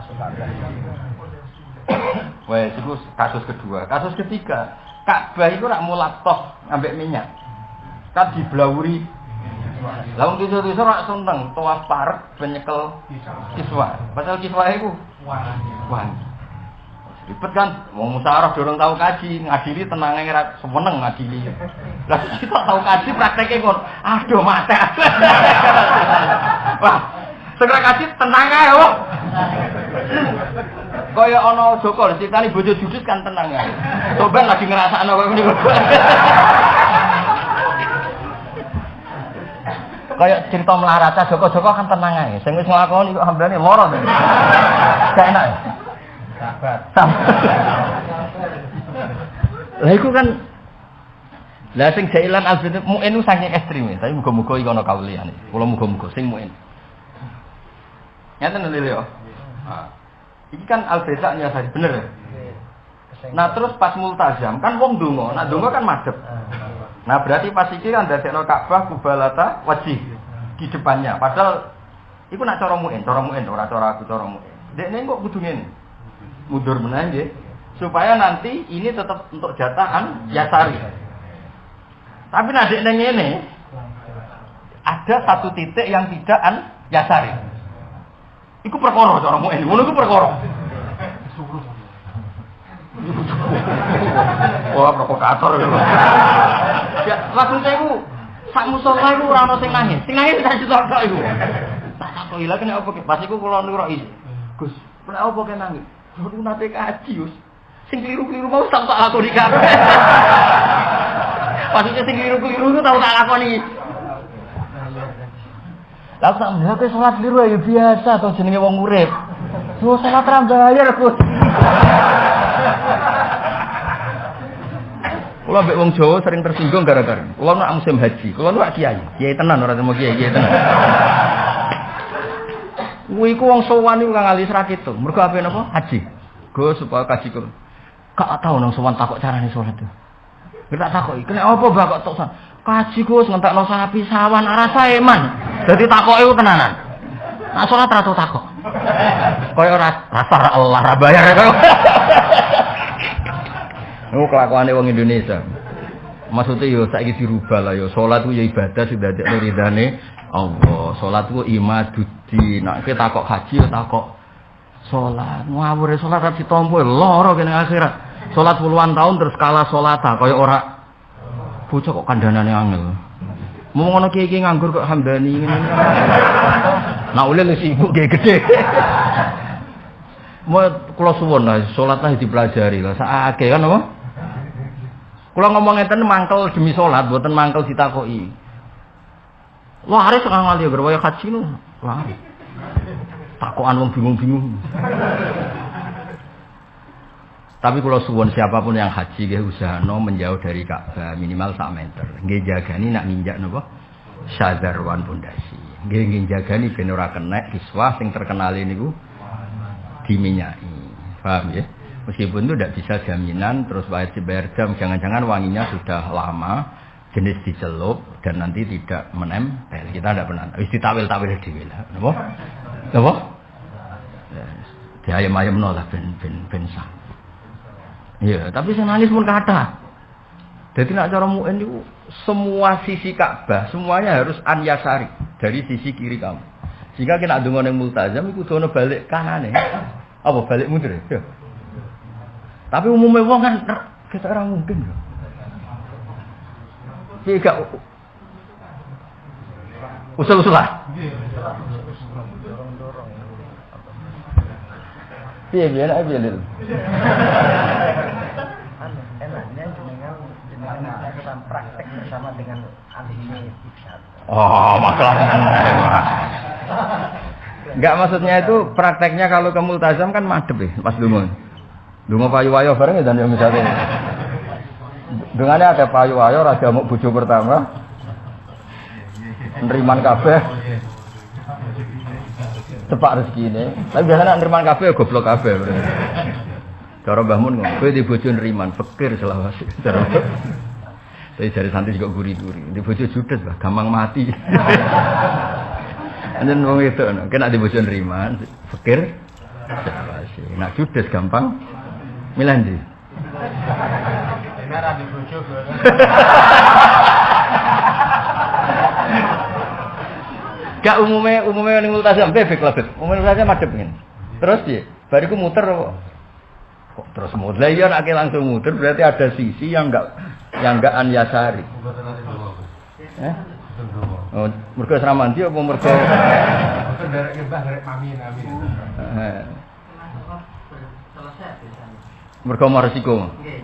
Wes itu kasus kedua. Kasus ketiga, Ka'bah itu rak mulatoh ambek minyak. Kan diblawuri. Lah wong tidur-tidur rak seneng tawaf parek penyekel kiswa. Padahal kiswa iku wangi. Ribet kan, wong musyawarah dorong tau kaji, ngadili tenange ora seneng ngadili. Lah kita tau kaji prakteke kon. Aduh mate. Wah, segera kaji tenang ae, Kaya ana Joko ceritane bojo judus kan tenang ae. Soben lagi ngrasakno koyo ngene. Kaya cerita Melarata Joko kan tenang ae. Sing wis nglakoni kok hambane lara to. Gak enak. Sabar. Lah iku kan lah sing Jailan Al-Bidin mu'in saking ekstreme, tapi muga-muga iki ana kawuliyane. Kula muga-muga sing mu'in. Nyata lho yo. Iki kan Al-Bidin nyasar bener ya. Nah terus pas multazam kan wong donga, nak donga kan madhep. Nah berarti pas iki kan dadekno Ka'bah kubalata wajih di depannya. Padahal iku nak cara mu'in ora cara aku cara mu'in. Dekne kok kudu ngene. Mundur meneh nggih. Supaya nanti ini tetap untuk jatahan Yasari. Tapi nek dekne ngene ada satu titik yang tidak Yasari. Iku perkara cara mu'in. Ngono iku perkara. Wah, provokator lho. Ya, maksudnya iku sak musala iku ora ono sing nangis. Sing nangis sak juta tok iku. Tak takoki lha kene opo ki? Pas iku kula nuroki. Gus, lha opo kene nangis? Kudu nate kaji, Gus. Sing kliru-kliru mau tak lakoni kabeh. Maksudnya sing kliru-kliru iku tau tak lakoni. Lah tak mlake salat kliru ya biasa to jenenge wong urip. Yo salat ra bayar, Gus. Kula mbek wong Jawa sering tersinggung gara-gara kula nak musim haji, kula nak kiai tenan ora temu kiai tenan. Kuwi ku wong sowan niku kang alis ra ketok. Mergo ape napa? Haji. Go supaya kaji ku. Kak tau nang sowan takok carane salat itu. Nek tak takoki, kene apa mbak kok tok kaji Gus ngentekno sapi sawan rasa eman. Dadi takoke ku tenanan. Nak salat ra tau takok. Kaya ora rasa Allah ra bayar kok. Oh kelakuane wong Indonesia. Maksudnya yo saiki dirubah lah yo. Salat ku ya ibadah sing dadekne ridane Allah. Salat ku imaduddin. Nek kowe takok haji yo takok salat. Ngawure salat ra ditampa lara kene akhirat. Salat puluhan tahun terus kalah salat kaya ora bocah kok kandhanane angel. Mau ngono kiye-kiye nganggur kok Hamdani ngene. Nak ulil sibuk gede. Mau kula suwun lah salat lah dipelajari lah sakake kan apa? Kula ngomong ngeten mangkel demi salat, mboten mangkel ditakoki. Wah, arep kang ngali gerwaya haji nu. Wah. Takokan wong bingung-bingung. Tapi kula suwun siapapun yang haji nggih usahano menjauh dari Ka'bah minimal 1 meter. Nggih jagani nak ninjak napa? Sadarwan pondasi. Nggih jagani ben ora kenek kiswah sing terkenal niku diminyai. Paham ya? Meskipun itu tidak bisa jaminan terus wajib bayar jam, jangan-jangan wanginya sudah lama jenis dicelup dan nanti tidak menempel. Kita tidak pernah wis ditawil-tawil dhewe lah. Napa? Napa? Ya ayam-ayam nolak ben sah. Iya, tapi sing nangis pun kathah. Jadi nak cara mu'in itu semua sisi Ka'bah semuanya harus an yasari dari sisi kiri kamu. Jika kita ndonga ning multazam iku dono balik kanane. Apa balik mundur ya? Tapi umumnya wong kan kita ora mungkin lho. Iki gak usul-usulan. Piye biyen ae piye lho. Enaknya jenengan kita praktek bersama dengan ahli hikmat. Oh, masalah. Enggak maksudnya itu prakteknya kalau ke multazam kan madhep ya, Mas Dungun. Dungo payu-wayo bareng ya dan misalnya. Dengannya ada payu-wayo raja mau bojo pertama. Neriman kabeh. Cepak rezekine. Tapi biasanya neriman kabeh goblok kabeh. Cara Mbah Mun ngono, kowe di bojo neriman fakir selawase. Tapi dari santri juga guri-guri. Di bojo judes bah, gampang mati. Anjen wong itu kena di bojo neriman, fakir selawase. Nak judes gampang milih ndi? Merah di bojo. Gak umumnya ning multazam bebek lah bet. Umumnya saja madhep ngene. Terus piye? Bariku muter kok terus muter. Lah iya nek langsung muter berarti ada sisi yang enggak an yasari. Oh, mergo seramanti apa mergo? Derek mbah derek mami. Mergo mau resiko. Nggih.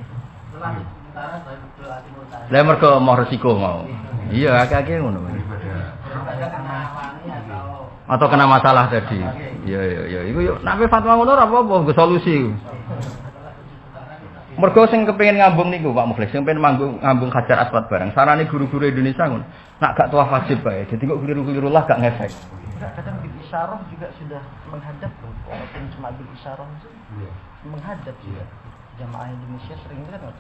Selang utara saya betul timur utara. Lah mergo mau resiko mau. Iya, akeh-akeh ngono. Atau kena masalah tadi. Iya. Iku yo nek fatwa ngono ora apa-apa, nggo solusi. Mergo sing kepengin ngambung niku Pak Mukhlis, sing pengen ngambung Hajar Aswad bareng. Sarane guru-guru Indonesia ngono. Nak gak tawaf wajib bae. Jadi kok keliru-keliru lah gak ngefek. Kadang di isyarah juga sudah menghadap loh. Walaupun cuma di isyarah menghadap juga. Jamaah Indonesia sering kan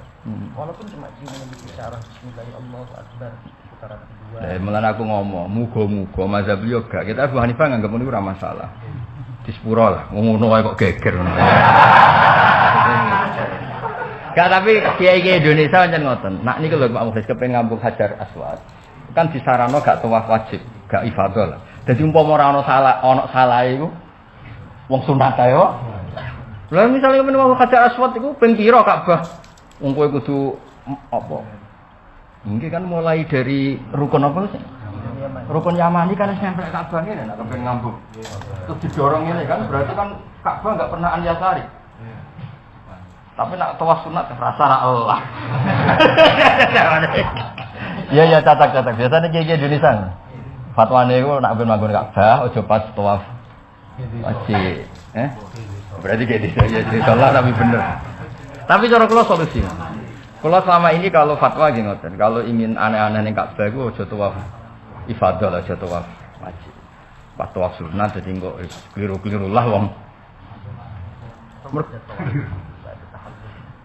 walaupun cuma di isyarah Bismillahirrahmanirrahim putaran kedua. Mulane aku ngomong, muga-muga mazhab yo gak kita Abu Hanifah nganggep niku ora masalah. Di sepuro lah, ngono wae kok geger ngono. Gak tapi kiai-kiai Indonesia pancen ngoten. Nak niku lho Pak Mukhlis kepen ngambung Hajar Aswad. Kan disarano gak tawaf wajib, gak ifadah lah. Dadi umpama ora ana salah iku wong sunat ae kok. Lah misale men wong Hajar Aswad iku ping pira Ka'bah? Wong kowe kudu apa? Nggih kan mulai dari rukun apa sih? Rukun Yamani kan wis nempel Ka'bah ngene nek kepen ngambung. Terus didorong ngene kan berarti kan Ka'bah enggak pernah An-Yasari. Tapi nak tawaf sunat rasa ra Allah. Iya catak. Biasanya kiai Indonesia. Fatwane iku nak ben manggon Ka'bah aja pas tawaf wajib. Berarti kayak di salah tapi bener. Tapi cara kula solusi. Kula selama ini kalau fatwa nggih ngoten, kalau ingin aneh-aneh ning Ka'bah iku aja tawaf ifadah lah, aja tawaf wajib. Pas tawaf sunat dadi kok keliru-keliru lah wong.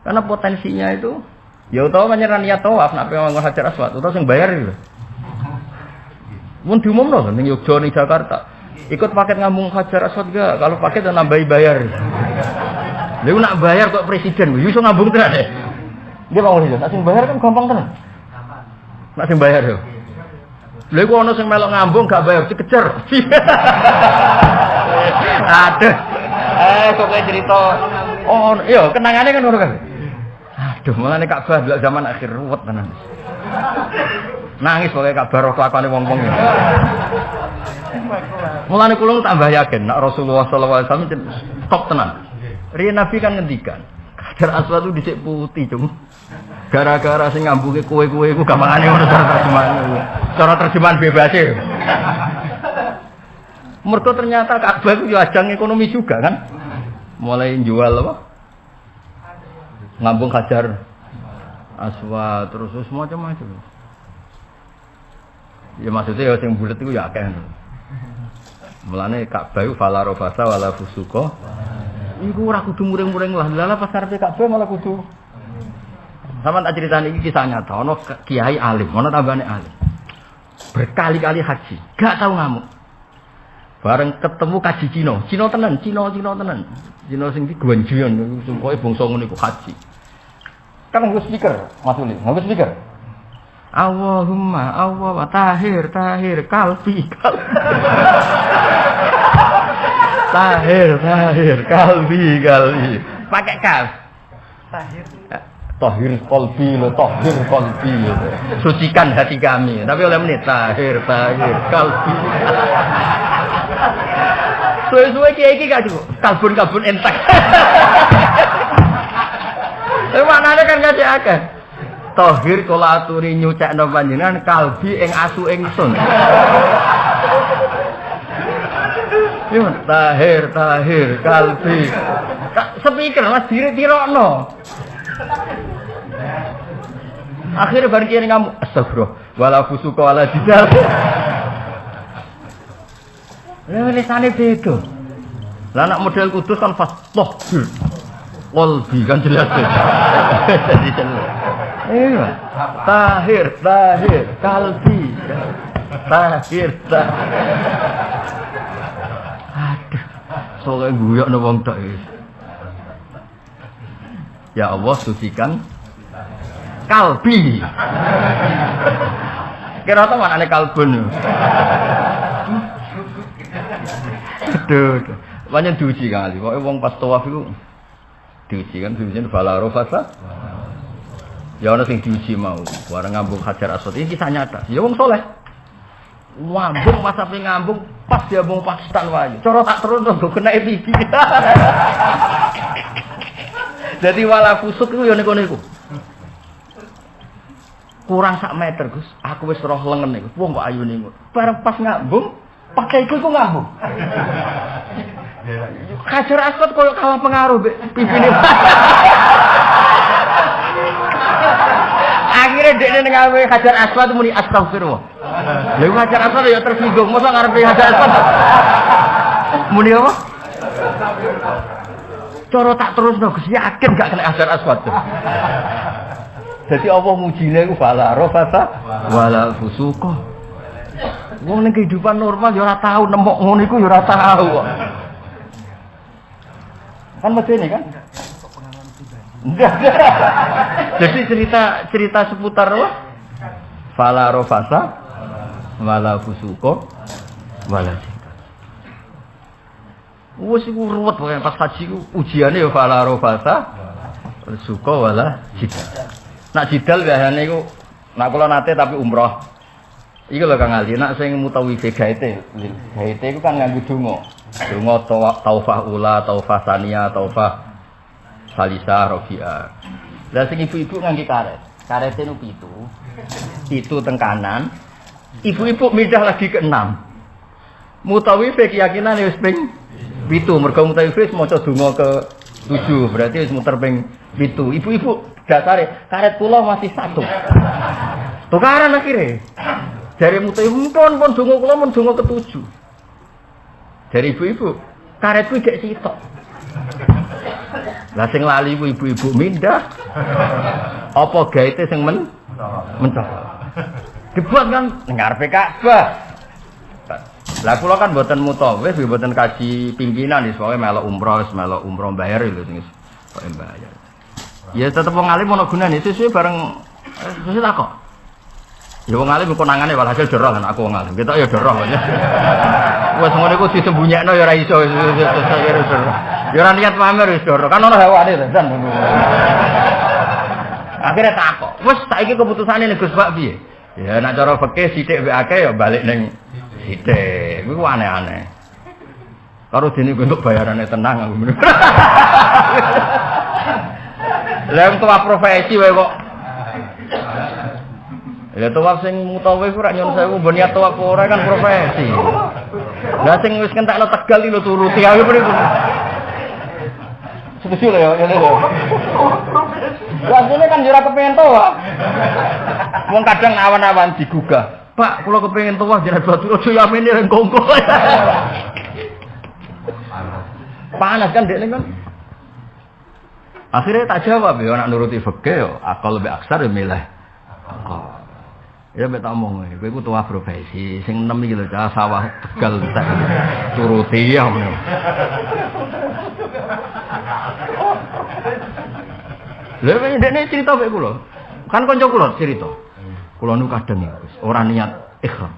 Karena potensinya itu ya utawa panjenengan niat tawaf nek pengen Hajar Aswad utawa sing bayar iki lho. Mun diumumno ning Yogya ning Jakarta. Ikut paket ngambung Hajar Aswad enggak? Kalau paket dan nambahi bayar. Lha nak bayar kok presiden yo iso ngambung tenan deh. Nggih Pak Mukhlis, nek sing bayar kan gampang tenan. Nek sing bayar yo. Lha iku ana sing melok ngambung gak bayar dikejar. Aduh. Kok kowe cerita oh iya kenangane kan ngono kan. Aduh, mulane Ka'bah delok zaman akhir ruwet tenan. Nangis pokoke Ka'bah roh lakone wong-wong. Mulane kula tambah yakin nek Rasulullah sallallahu alaihi wasallam top tenan. Riyen Nabi kan ngendikan, Hajar Aswad itu dhisik putih, Cung. Gara-gara sing ngambunge kowe-kowe iku gampangane ngono cara terjemahan bebas e. Mergo ternyata Ka'bah itu ajang ekonomi juga kan. Mulai jual apa? Ngambung Hajar Aswad terus macam-macam. Ya maksudnya ya sing bulet iku ya akeh. Mulane Ka'bah iku fala rafasa wala fusuqa. Iku ora kudu muring-muring lah. Lah pas karepe Ka'bah malah kudu. Sampeyan tak critani iki kisah nyata. Ana kiai alim, ana tambane alim. Berkali-kali haji, gak tau ngamuk. Bareng ketemu kaji Cina tenan. Cina sing di Guanjuan, pokoke bangsa ngono iku haji. Kan nggo speaker, Mas Uli, nggo speaker. Allahumma tahir kalbi. Tahir kalbi. Pakai kal. Tahir qalbi. Sucikan hati kami. Tapi oleh menit tahir kalbi. Suwe-suwe iki gak cukup. Kalbun entek. Maknane kan gak akeh. Tahir kula aturi nyucekno panjenengan kalbi ing asu ingsun. Yo tahir kalbi. Speaker Mas dirokno. Akhirnya bareng kene ngamuk astagfirullah wala fusuqa wala jidal. Lisane beda. Lah anak model kudus kan fasthah. Qalbi kan jelas. Jadi jelas. Iya. Tahir kalbi. Tahir. Aduh. Soale guyokno wong tok iki. Ya Allah sucikan kalbi. Kira ta manane kalbun. Aduh. Banyak diuji kali. Pokoke wong pas tawaf iku diuji kan diuji bala rofasa. Ya ana sing diuji mau. Bareng ngambung Hajar Aswad iki kisah nyata. Ya wong saleh. Ngambung pas ape ngambung pas dia wong Pakistan wae. Cara tak terus kok kena EPG. Dadi wala fusuk iku ya niku niku. Kurang sak meter, Gus. Aku wis roh lengen niku. Wong kok ayune ngono. Bareng pas ngambung, pakai iku ngambung. Hajar Aswad koyo kalah pengaruh mbek pipine. Akhirnya dekne ning ngawe Hajar Aswad muni astagfirullah. Lha Hajar Aswad ya tersinggung, mosok ngarepe Hajar Aswad. Muni apa? Cara tak terusno Gus, yakin gak kena Hajar Aswad. Jadi Allah mujine iku fala rafata wala fusuqa. Wong ning kehidupan normal ya ora tau nemok ngono iku ya ora tau kok. Kan medeni kan? Enggak. Jadi cerita seputar apa? Fala rafata wala fusuqa wala jihad. Wes iku ruwet pokoke pas haji ku ujiane ya fala rafata fusuqa wala jihad. Nak jidal biasane iku nak kula nate tapi umroh. Iku lho Kang Ali, nak sing mutawife gaite. Gaite iku kan nganggo donga. Donga taufah ula, taufah saniyah, taufah salisah, rabi'ah. Lah sing ibu-ibu ngangge karet. Karete nu 7. 7 teng kanan. Ibu-ibu mindah lagi ke 6. Mutawife keyakinan wis ping 7. Mergo mutawife wis maca donga ke 7. Berarti wis muter ping 7. Ibu-ibu dasare karet kula masih 1. Tukaran akhirnya. Dari mutai pun donga kula mun donga ke 7. Dari ibu-ibu, karetku gak sitok. Lah sing lali ibu-ibu mindah. Apa gaite sing mencok. Dibuat kan ngarepe Ka'bah. Lah kula kan mboten mutawif, mboten kaji pimpinan wis pokoke melok umroh bayar lho sing kok bayar. Ya tetep wong alim ono gunane sesuai bareng sesuai tak kok. Ya wong alim konangane walhasil doroh kan aku wong alim. Ketok ya doroh. Wes ngono iku disembunyiekno ya ora iso. Ya ora niat pamer wis doroh. Kan ono hawane to, San. Akhire tak kok. Wes saiki keputusane nek Gus Pak piye? Ya nek cara fikih sithik wek akeh ya balik ning sithik. Iku aneh-aneh. Karo dene untuk bayarane tenang aku. Lah tua profesi wae kok. Ya tua sing mutawif ora nyun sewu mbon niat tua ora kan profesi. Lah sing wis kentakno Tegal iki lho turuti aku priku. Setuju lho ya ngene lho. Rasane kan yo ora kepengin tua. Wong kadang awan-awan digugah. Pak, kula kepengin tua jenengan batu aja yamene ning kongko. Panas kan dekne kan. Akhirnya tak jawab ya, nak nuruti fikih ya, akal lebih aksar ya milih. Ya mbek tak omong, kowe iku tua profesi, sing 6 iki lho cah sawah Tegal tak turuti ya. Lha ndekne cerita mek kula. Kan kanca kula cerita. Kula niku kadang ora niat ikhram.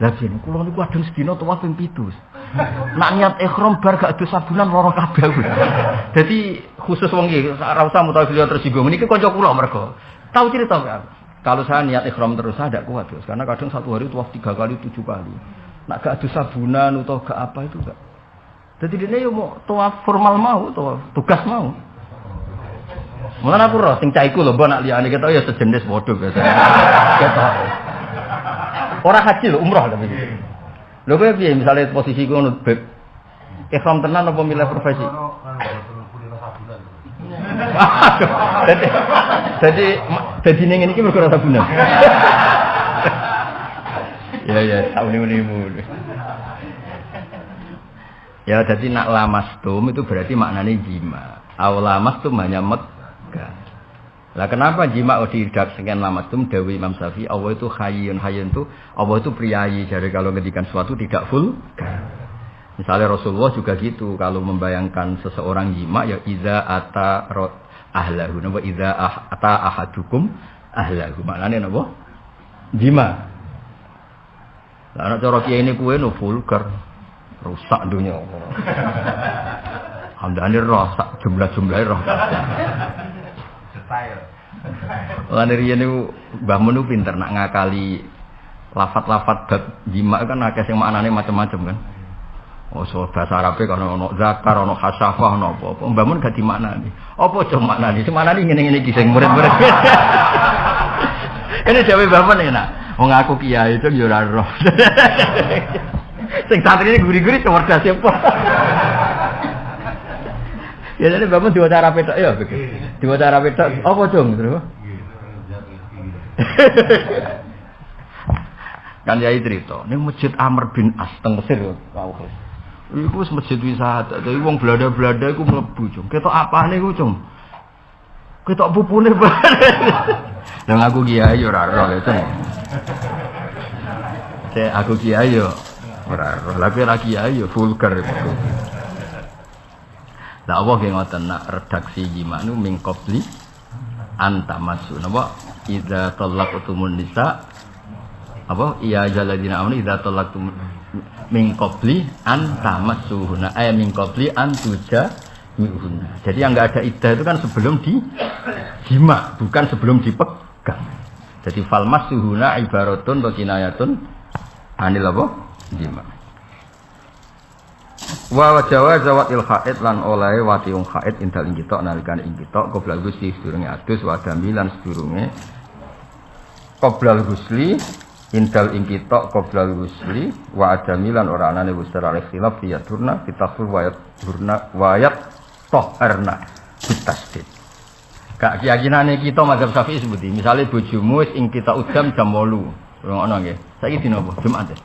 Lah jene kula niku kadang sedina tua ping 7. Nak niat ikhram bar gak ado sabunan loro kabeh. Dadi khusus wong iki ora usah mutawif tersinggung. Niki kanca kula mergo tahu cerita Pak. Kalau saya niat ikhram terus saya tidak kuat terus karena kadang satu hari tuaf 3 kali 7 kali. Nak gak ado sabunan atau gak apa itu enggak. Dadi dene yo mau tuaf formal mau, tuaf tugas mau. Mulane aku roh sing caiku lho mbok nak liyane ketok ya sejenis padha biasa. Ketok. Ora haji lho, umroh tapi. Lho kowe piye misale posisi ku ngono beb. Ikhram tenan apa milih profesi? Jadi ning ngene iki mergo ora sabunan. Ya, sauni-unimu. Ya, jadi nak lamastum itu berarti maknanya jima. Lamastum hanya Mekah. Lah kenapa jima didak sekian lamastum dawi Imam Syafi'i Allah itu hayyun itu Allah itu priayi. Jadi kalau ngedikan sesuatu tidak full. Misalnya Rasulullah juga gitu kalau membayangkan seseorang jima ya iza ata ahlahu napa iza ata ahadukum ahlahu maknane napa jima. Lah nek cara kiye ini kuwe no vulgar rusak dunia Allah. Alhamdulillah rusak jumlah-jumlahe roh. Detail. Lan riyen niku Mbah Mun pinter nak ngakali lafat-lafat bab jima kan akeh sing maknane macam-macam kan. Oh, so bahasa Arabe kana ono zakar, ono khasafah, ono apa-apa. Mbah Mun gak dimaknani. Apa cuma maknani? Semanani ngene-ngene iki sing murid-murid. Kene dhewe Mbah Mun enak. Wong aku kiai itu yo ora roh. Sing santri ini guri-guri cerdas apa? Ya jadi Mbah Mun diwaca Arabe tok ya begitu. Diwaca Arabe tok apa, Cung? Terus. Kan yai cerita, ning Masjid Amr bin As teng Mesir kau. Iku wis masjid wisata, dadi wong Belanda-Belanda iku mlebu, Cung. Ketok apane iku, Cung? Ketok pupune bareng. Lah aku kiai ora roh ya, Cung. Cek aku kiai yo ora roh, lha kira kiai yo vulgar iku. Lah apa ki ngoten nak redaksi jima nu min qabli antamasu napa idza talaqtumun nisa apa iya jaladina amni idza talaqtum min qabli antamassuhuna min qabli antuja mihuna. Jadi yang enggak ada iddah itu kan sebelum di jima, bukan sebelum dipegang. Jadi falmassuhuna ibaratun wa kinayatun anil apa? Jima. Wa jawaza watil haid lan olahe wati wong haid indal ing kita nalikane ing kita qabla ghusli sedurunge adus wa damilan sedurunge qabla ghusli indal ing kita qabla ghusli wa adamilan ora anane wasara khilaf ya durna kitafur wayat durna wayat toharna bitasdid. Kak keyakinane kita mazhab Syafi'i sebuti misale bojomu wis ing kita udam jam 8 ngono nggih saiki dina apa Jumat ya.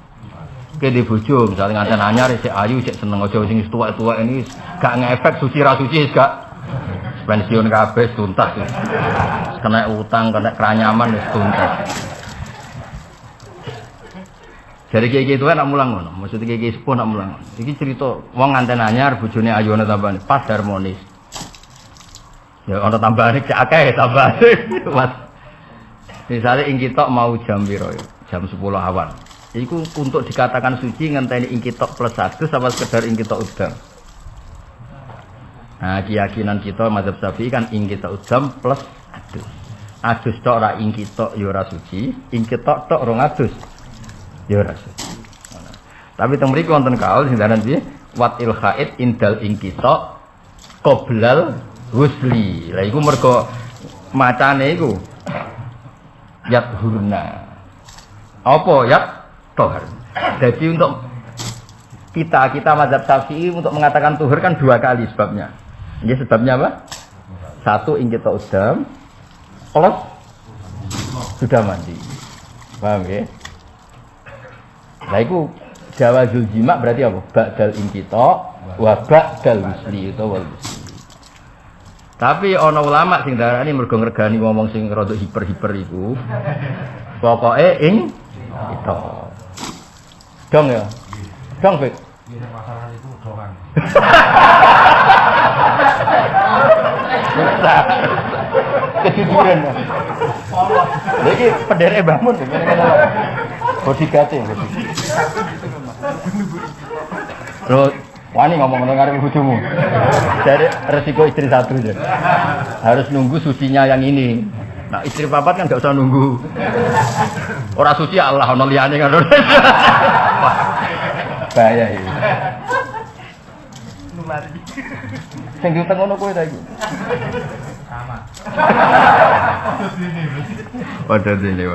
Kede bojo misalnya nganten anyar sik ayu sik seneng aja sing tuwa-tuwa ini gak ngefek suci ra suci gak pensiun kabeh tuntas kena utang kena keranyaman wis tuntas. Jadi kiai itu kan nak mulang ngono maksud kiai sepuh nak mulang iki cerita wong nganten anyar bojone ayu ana tambahane pas harmonis ya ana tambahane cek akeh tambahane Mas misale ing kita mau jam piro jam 10 awan. Iku untuk dikatakan suci ngenteni ing kitab plus 1 sama sekedar ing kitab udam. Nah, keyakinan kita mazhab Syafi'i kan ing kitab udam plus adus. Adus tok ora ing kitab ya ora suci, ing kitab tok rong adus ya ora suci. Tapi teng mriki wonten kaul sing daran piye? Watil haid indal ing kitab qoblal husli. Lah iku mergo macane iku yathurna. Apa yat tohar. Jadi untuk kita mazhab Syafi'i untuk mengatakan tuhur kan 2 kali sebabnya. Ini sebabnya apa? 1 ing kita udam plus sudah mandi. Paham ya? Nah itu jawazul jima berarti apa? Ba'dal ing kita wa ba'dal wisli itu wal wisli. Tapi ana ulama sing darani mergo ngregani ngomong sing rada hiper-hiper iku. Pokoke ing kita dong ya, dong Fik. Iya masalah itu doang. Kejujuran. Lagi penderek bangun. Bodyguard-e. Terus wani ngomong ngarep bojomu. Dari resiko istri 1 aja. Harus nunggu sucinya yang ini. Nah istri papat kan gak usah nunggu. Ora suci Allah ono liyane kan. Bahaya iki. Lumari. Sing diutang ngono kowe ta iki. Sama. Waduh ini.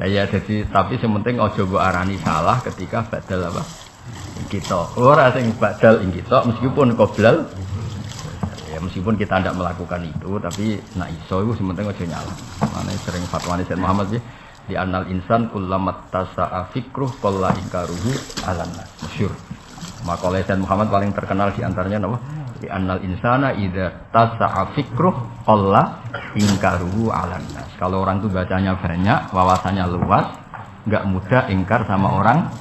Lah ya jadi tapi sing penting aja mbok arani salah ketika badal apa? Kita. Ora sing badal ing kita meskipun qoblal ya meskipun kita tidak melakukan itu tapi nak iso itu sementing aja nyalah. Mane sering fatwane Sayyid Muhammad sih di annal insan kullamat tasa'a fikruh qalla inkaruhu alan nas. Masyhur. Maka Sayyid Muhammad paling terkenal di antaranya apa? Di annal insana idza tasa'a fikruh qalla inkaruhu alan nas. Kalau orang itu bacanya banyak, wawasannya luas, enggak mudah ingkar sama orang.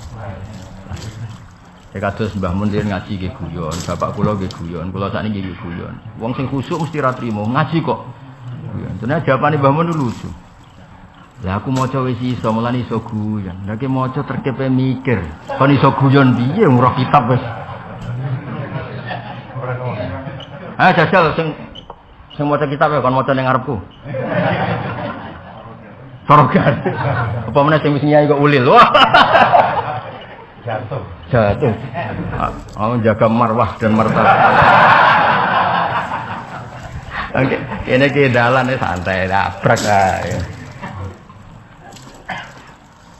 Saya kados Mbah Mun ngaji nggih guyon, bapak kula nggih guyon, kula sakniki nggih guyon. Wong sing khusuk mesti ra trimo, ngaji kok. Guyon. Ternyata jawabane Mbah Mun lucu. Lah aku maca wis iso, mulane iso guyon. Lah ki maca terkepe mikir. Kon iso guyon piye ngurah kitab wis. Ah jajal sing maca kitab ya kon maca ning ngarepku. Sorogan. Apa meneh sing wis nyai kok ulil. Wah. Jatuh. Oh, jaga marwah dan martabat. Oke, ini kedalan santai, nabrak ae.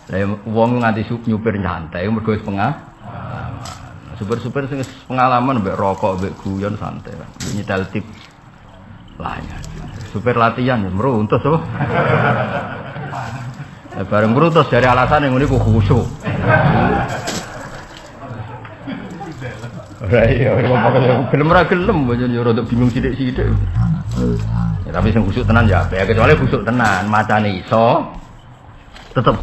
Lah wong nganti nyupir nyantai mergo wis Supir-supir sing pengalaman mbek rokok, mbek guyon santai, mbek nyetel tip. Lah ya. Supir latihan meruntus to. Bareng meruntus dari alasan yang niku khusyuk. Ora iya, gelem ra gelem yo rada bingung sithik-sithik. Ya tapi sing khusyuk tenan ya, kecuali khusyuk tenan, macane iso tetep